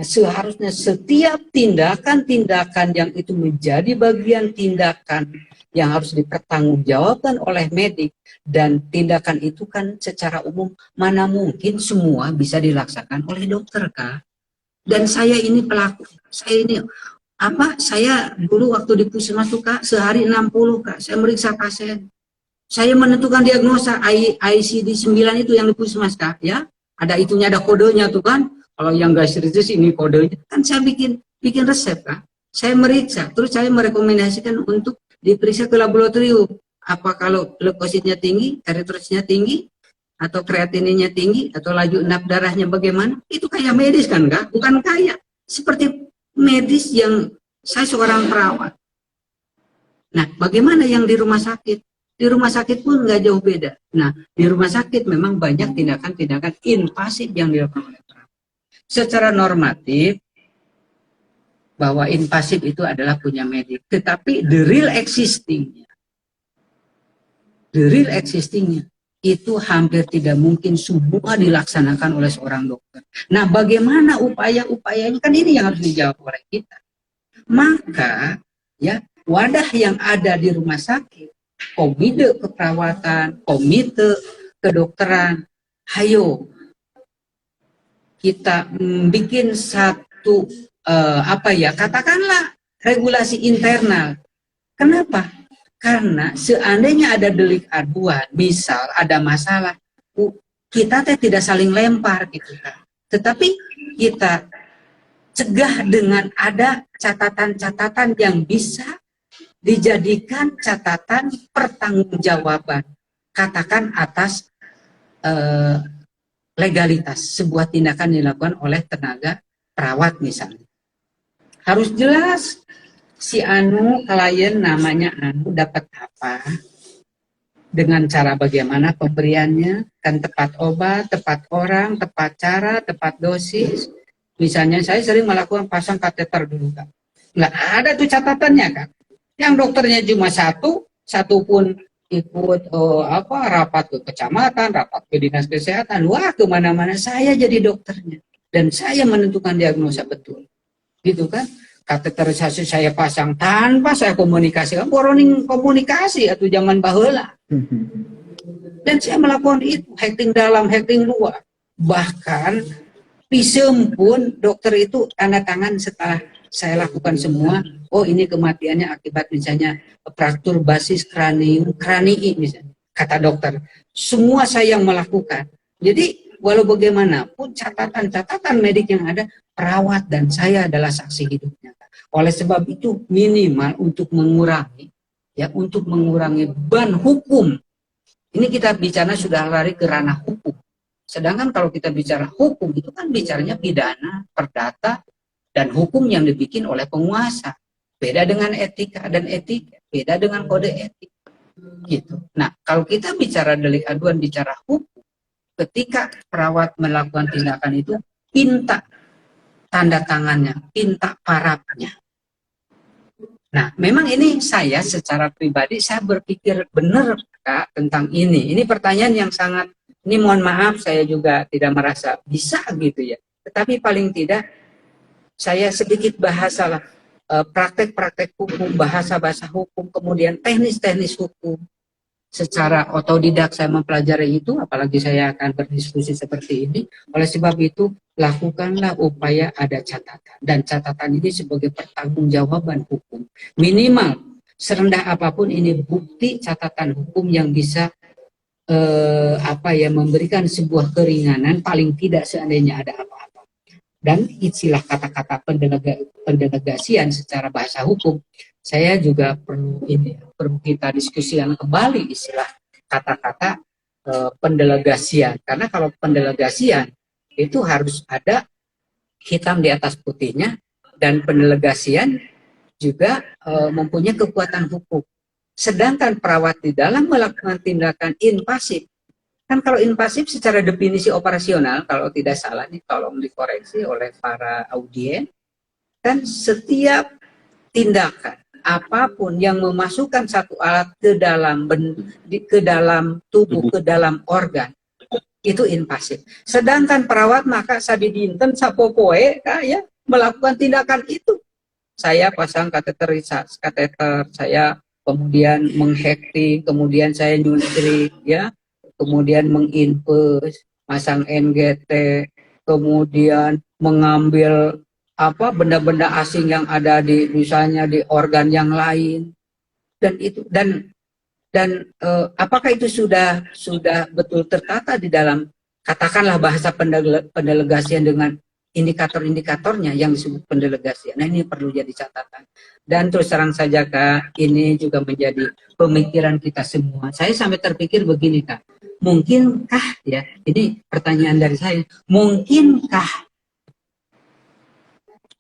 seharusnya setiap tindakan-tindakan yang itu menjadi bagian tindakan yang harus dipertanggungjawabkan oleh medik, dan tindakan itu kan secara umum mana mungkin semua bisa dilaksanakan oleh dokter Kak. Dan saya ini pelaku, saya dulu waktu di Puskesmas tuh Kak, sehari 60 Kak, saya meriksa pasien. Saya menentukan diagnosa ICD 9 itu yang di Puskesmas Kak, ya. Ada itunya, ada kodenya tuh kan. Kalau yang gastritis ini kodenya. Kan saya bikin resep Kak. Saya meriksa, terus saya merekomendasikan untuk diperiksa ke laboratorium. Apa kalau leukositnya tinggi, eritrositnya tinggi, atau kreatininnya tinggi, atau laju nap darahnya bagaimana, itu kayak medis kan Kak? Bukan kayak seperti medis yang saya seorang perawat. Nah, bagaimana yang di rumah sakit? Di rumah sakit pun nggak jauh beda. Nah, di rumah sakit memang banyak tindakan-tindakan invasif yang dilakukan oleh perawat. Secara normatif, bahwa invasif itu adalah punya medik. Tetapi the real existingnya, itu hampir tidak mungkin semua dilaksanakan oleh seorang dokter. Nah, bagaimana upaya-upayanya, kan ini yang harus dijawab oleh kita. Maka ya, wadah yang ada di rumah sakit, komite keperawatan, komite kedokteran, ayo kita bikin satu katakanlah regulasi internal. Kenapa? Karena seandainya ada delik aduan, misal ada masalah, kita tidak saling lempar gitu kan. Tetapi kita cegah dengan ada catatan-catatan yang bisa dijadikan catatan pertanggungjawaban. Katakan atas legalitas sebuah tindakan dilakukan oleh tenaga perawat misalnya. Harus jelas. Si klien namanya dapat apa, dengan cara bagaimana pemberiannya, kan tepat obat, tepat orang, tepat cara, tepat dosis. Misalnya saya sering melakukan pasang kateter dulu Kak, nggak ada tuh catatannya Kak. Yang dokternya cuma satu pun ikut rapat ke kecamatan, rapat ke dinas kesehatan, wah kemana-mana saya jadi dokternya, dan saya menentukan diagnosa betul, gitu kan. Kateterisasi saya pasang tanpa saya komunikasikan, boroning komunikasi atau zaman baheula. Dan saya melakukan itu, hacking dalam, hacking luar. Bahkan visum pun dokter itu tanda tangan setelah saya lakukan semua. Oh, ini kematiannya akibat misalnya fraktur basis kranii misalnya, kata dokter. Semua saya yang melakukan. Jadi walau bagaimanapun catatan-catatan medik yang ada, perawat dan saya adalah saksi hidupnya. Oleh sebab itu minimal untuk mengurangi beban hukum. Ini kita bicara sudah lari ke ranah hukum. Sedangkan kalau kita bicara hukum, itu kan bicaranya pidana, perdata, dan hukum yang dibikin oleh penguasa. Beda dengan etika dan etika, beda dengan kode etik. Gitu. Nah, kalau kita bicara delik aduan, bicara hukum, ketika perawat melakukan tindakan itu, pinta tanda tangannya, pinta parapnya. Nah, memang ini saya secara pribadi, saya berpikir benar Kak tentang ini. Ini pertanyaan yang sangat, ini mohon maaf saya juga tidak merasa bisa gitu ya. Tetapi paling tidak saya sedikit bahasalah praktek-praktek hukum, bahasa-bahasa hukum, kemudian teknis-teknis hukum. Secara otodidak saya mempelajari itu, apalagi saya akan berdiskusi seperti ini. Oleh sebab itu, lakukanlah upaya ada catatan. Dan catatan ini sebagai pertanggungjawaban hukum. Minimal, serendah apapun ini bukti catatan hukum yang bisa memberikan sebuah keringanan, paling tidak seandainya ada apa-apa. Dan istilah kata-kata pendelegasian secara bahasa hukum, saya juga perlu kita diskusikan kembali istilah kata-kata pendelegasian. Karena kalau pendelegasian itu harus ada hitam di atas putihnya, dan pendelegasian juga mempunyai kekuatan hukum. Sedangkan perawat di dalam melakukan tindakan invasif, kan kalau invasif secara definisi operasional, kalau tidak salah nih, tolong dikoreksi oleh para audien, kan setiap tindakan apapun yang memasukkan satu alat ke dalam tubuh, ke dalam organ, itu invasif. Sedangkan perawat maka sabidinten sapopoe ya melakukan tindakan itu. Saya pasang kateter, saya kemudian menghekting, kemudian saya nyuntrik, ya, kemudian menginfus, masang NGT, kemudian mengambil benda-benda asing yang ada di misalnya di organ yang lain, dan itu apakah itu sudah betul tertata di dalam katakanlah bahasa pendelegasian dengan indikator-indikatornya yang disebut pendelegasian. Nah, ini perlu jadi catatan. Dan terus terang saja Kak, ini juga menjadi pemikiran kita semua. Saya sampai terpikir begini Kak, mungkinkah ya, ini pertanyaan dari saya, mungkinkah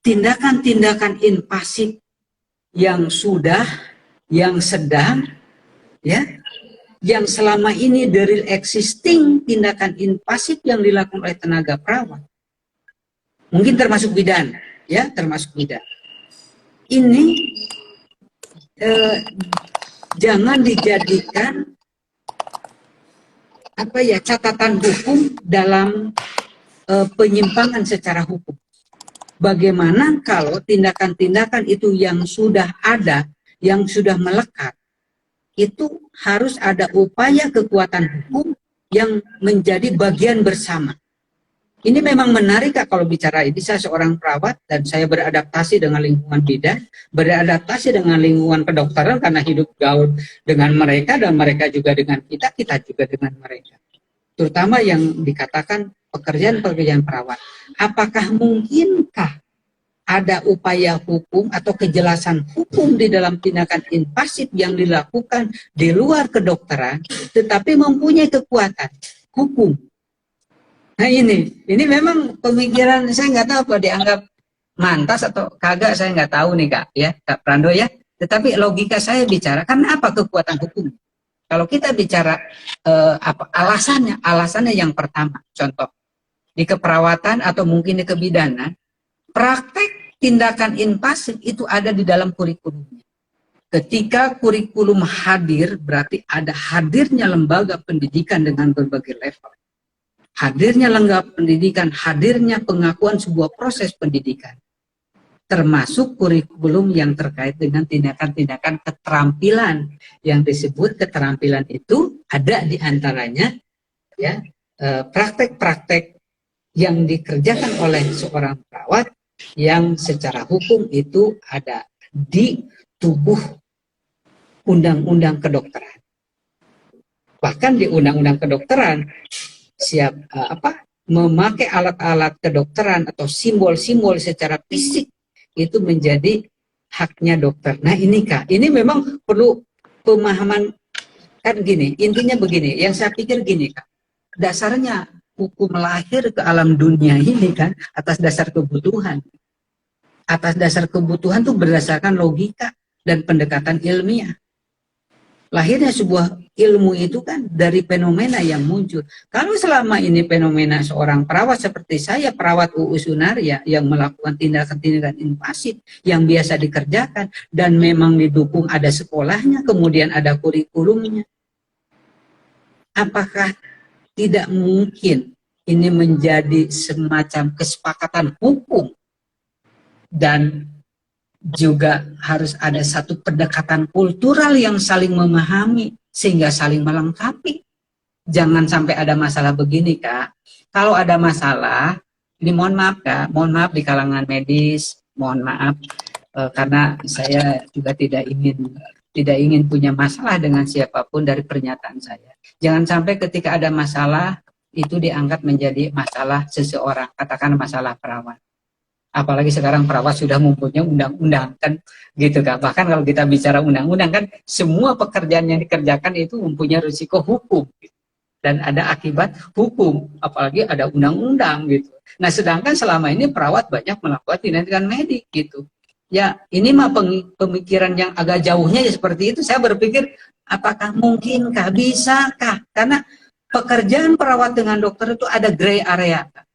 tindakan-tindakan invasif yang sudah, yang sedang, ya, yang selama ini dari existing tindakan invasif yang dilakukan oleh tenaga perawat, mungkin termasuk bidan, ya, termasuk bidan, ini jangan dijadikan catatan hukum dalam penyimpangan secara hukum. Bagaimana kalau tindakan-tindakan itu yang sudah ada, yang sudah melekat, itu harus ada upaya kekuatan hukum yang menjadi bagian bersama. Ini memang menarik Kak kalau bicara ini. Saya seorang perawat dan saya beradaptasi dengan lingkungan bidan, beradaptasi dengan lingkungan kedokteran karena hidup gaul dengan mereka dan mereka juga dengan kita, kita juga dengan mereka. Terutama yang dikatakan pekerjaan-pekerjaan perawat. Apakah mungkinkah ada upaya hukum atau kejelasan hukum di dalam tindakan invasif yang dilakukan di luar kedokteran, tetapi mempunyai kekuatan hukum? Nah ini memang pemikiran, saya nggak tahu apa dianggap mantas atau kagak, saya nggak tahu nih Kak, ya Kak Prando ya. Tetapi logika saya bicara, karena apa kekuatan hukum? Kalau kita bicara alasannya yang pertama, contoh di keperawatan atau mungkin di kebidanan, praktek tindakan invasif itu ada di dalam kurikulumnya. Ketika kurikulum hadir, berarti ada hadirnya lembaga pendidikan dengan berbagai level. Hadirnya lembaga pendidikan, hadirnya pengakuan sebuah proses pendidikan. termasuk kurikulum yang terkait dengan tindakan-tindakan keterampilan. Yang disebut keterampilan itu ada di antaranya ya praktek-praktek yang dikerjakan oleh seorang perawat yang secara hukum itu ada di tubuh undang-undang kedokteran. Bahkan di undang-undang kedokteran memakai alat-alat kedokteran atau simbol-simbol secara fisik itu menjadi haknya dokter. Nah ini Kak, ini memang perlu pemahaman kan gini, intinya begini, yang saya pikir gini Kak, dasarnya hukum lahir ke alam dunia ini kan atas dasar kebutuhan. Atas dasar kebutuhan tuh berdasarkan logika dan pendekatan ilmiah. Lahirnya sebuah ilmu itu kan dari fenomena yang muncul. Kalau selama ini fenomena seorang perawat seperti saya, perawat UU Sunaria yang melakukan tindakan-tindakan invasif yang biasa dikerjakan dan memang didukung ada sekolahnya, kemudian ada kurikulumnya. Apakah tidak mungkin ini menjadi semacam kesepakatan hukum dan juga harus ada satu pendekatan kultural yang saling memahami sehingga saling melengkapi. Jangan sampai ada masalah begini Kak. Kalau ada masalah, ini mohon maaf Kak, mohon maaf di kalangan medis, mohon maaf karena saya juga tidak ingin punya masalah dengan siapapun dari pernyataan saya. Jangan sampai ketika ada masalah itu dianggap menjadi masalah seseorang, katakan masalah perawat. Apalagi sekarang perawat sudah mempunyai undang-undang kan gitu Kak. Bahkan kalau kita bicara undang-undang kan semua pekerjaan yang dikerjakan itu mempunyai risiko hukum dan ada akibat hukum, apalagi ada undang-undang gitu. Nah sedangkan selama ini perawat banyak melakukan tindakan medik gitu. Ya ini mah pemikiran yang agak jauhnya ya seperti itu. Saya berpikir apakah mungkinkah, bisakah? Karena pekerjaan perawat dengan dokter itu ada gray area Kak.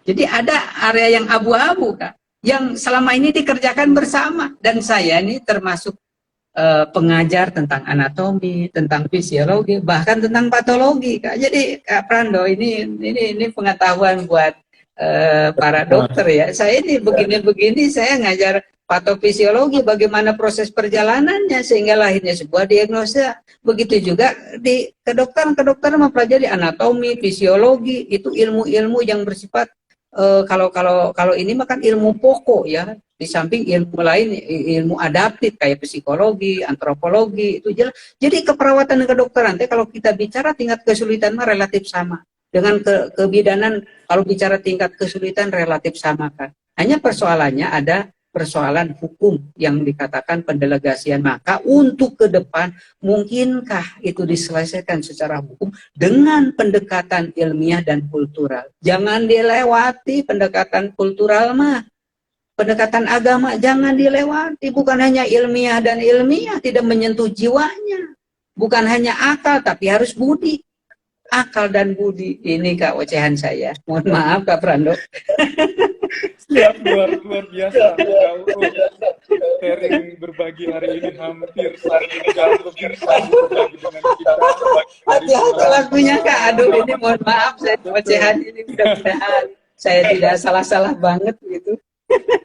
Jadi ada area yang abu-abu Kak, yang selama ini dikerjakan bersama. Dan saya ini termasuk pengajar tentang anatomi, tentang fisiologi, bahkan tentang patologi Kak. Jadi Kak Prando ini pengetahuan buat para dokter ya. Saya ini begini-begini saya ngajar patofisiologi, bagaimana proses perjalanannya sehingga lahirnya sebuah diagnosa. Begitu juga di kedokteran mempelajari anatomi, fisiologi, itu ilmu-ilmu yang bersifat kalau ini makan ilmu pokok ya, di samping ilmu lain, ilmu adaptif kayak psikologi, antropologi itu jelas. Jadi keperawatan dan kedokteran kalau kita bicara tingkat kesulitan mah relatif sama dengan kebidanan. Kalau bicara tingkat kesulitan relatif sama kan. Hanya persoalannya ada persoalan hukum yang dikatakan pendelegasian. Maka untuk ke depan mungkinkah itu diselesaikan secara hukum dengan pendekatan ilmiah dan kultural. Jangan dilewati pendekatan kultural mah. Pendekatan agama jangan dilewati. Bukan hanya ilmiah dan ilmiah tidak menyentuh jiwanya. Bukan hanya akal tapi harus budi. Akal dan budi. Ini Kak ocehan saya. Mohon maaf Kak Prando. Siap, luar biasa. Sharing berbagi hari ini hampir 1 jam lebih berbagi dengan kita. Hati-hati lagunya Kak. Aduh ini mohon maaf saya ocehan ini mudah-mudahan saya tidak salah-salah banget gitu.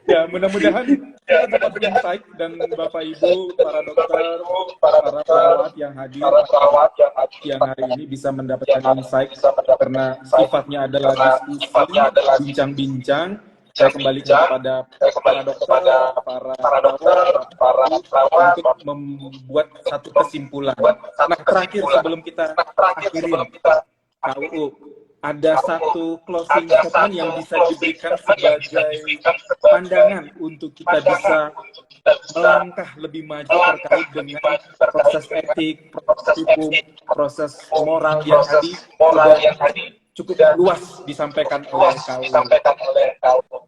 Ya, mudah-mudahan kita dapat insight dan Bapak Ibu, para dokter, para perawat yang hadir yang hari ini bisa mendapatkan insight karena sifatnya adalah diskusi, bincang-bincang. Saya kembalikan kepada para dokter, para perawat untuk membuat satu kesimpulan. Nah, terakhir sebelum kita akhirin KUU, ada satu closing statement yang bisa diberikan sebagai pandangan untuk kita bisa melangkah lebih maju terkait dengan proses etik, proses hukum, proses moral yang tadi cukup luas disampaikan oleh KUU.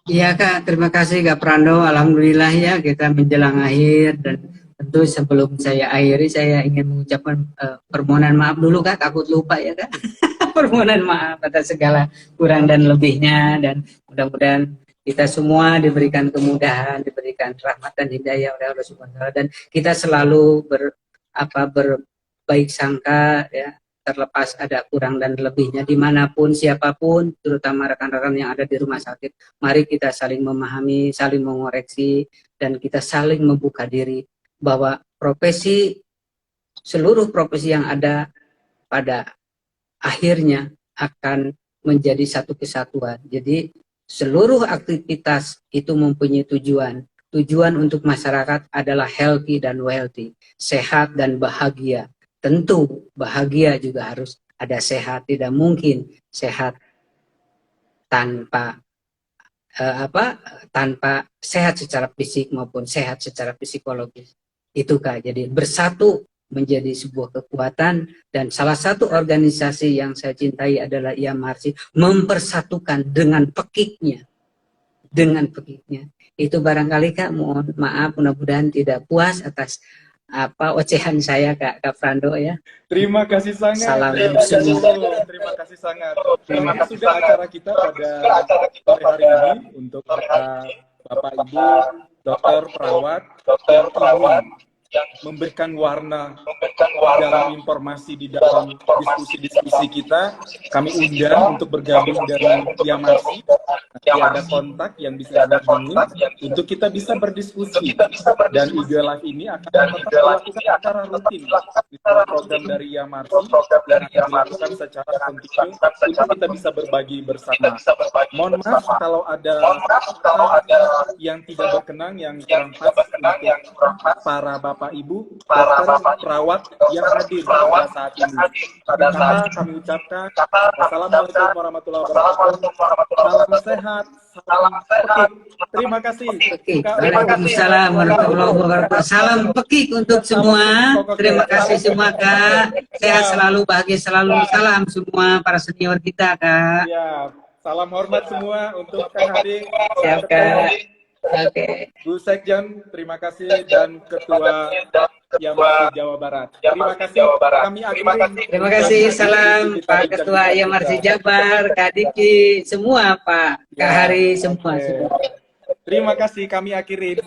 Iya Kak, terima kasih Kak Prando. Alhamdulillah ya kita menjelang akhir dan tentu sebelum saya akhiri saya ingin mengucapkan permohonan maaf dulu Kak, takut lupa ya Kak. Permohonan maaf atas segala kurang dan lebihnya dan mudah-mudahan kita semua diberikan kemudahan, diberikan rahmat dan hidayah oleh Allah Subhanahu wa taala dan kita selalu berbaik sangka ya terlepas ada kurang dan lebihnya dimanapun siapapun, terutama rekan-rekan yang ada di rumah sakit, mari kita saling memahami, saling mengoreksi, dan kita saling membuka diri bahwa seluruh profesi yang ada pada akhirnya akan menjadi satu kesatuan. Jadi seluruh aktivitas itu mempunyai tujuan. Tujuan untuk masyarakat adalah healthy dan wealthy, sehat dan bahagia. Tentu bahagia juga harus ada sehat, tidak mungkin sehat tanpa tanpa sehat secara fisik maupun sehat secara psikologis. Itu Kak, jadi bersatu menjadi sebuah kekuatan, dan salah satu organisasi yang saya cintai adalah IAMRC, mempersatukan dengan pekiknya. Itu barangkali Kak, mohon maaf, mudah-mudahan tidak puas atas ocehan saya Kak Frando ya. Terima kasih sangat. Salam semua. Terima kasih sangat. Terima sudah acara kita pada sore hari ini untuk Bapak Ibu dokter perawat yang memberikan warna dalam informasi di dalam diskusi-diskusi kita. Kami undang untuk bergabung dengan IAMRC. Nanti ada kontak yang bisa dihubungi untuk kita bisa berdiskusi. Dan IG Live ini akan melakukan acara rutin di program dari IAMRC yang akan dilakukan secara kontinu untuk kita bisa berbagi bersama. Mohon maaf kalau ada yang tidak berkenan, yang kurang pas untuk para Bapak Ibu dokter perawat yang hadir pada saat ini. Maka kami ucapkan wassalamualaikum warahmatullahi wabarakatuh. Salam sehat, salam pekik. Terima kasih. Waalaikumsalam warahmatullahi wabarakatuh. Salam pekik untuk semua. Terima kasih semua Kak. Sehat selalu, bahagia selalu. Salam semua para senior kita Kak. Ya, salam hormat semua untuk Kang Hadi. Siap Kak. Oke. Bu Sekjen, terima kasih, dan Ketua IAMRC Jawa Barat. Terima kasih. Kami akhiri. Terima kasih. Salam Pak Ketua IAMRC Jabar, Kak Diki, semua Pak, Kak Hari, semua. Terima kasih. Kami akhiri.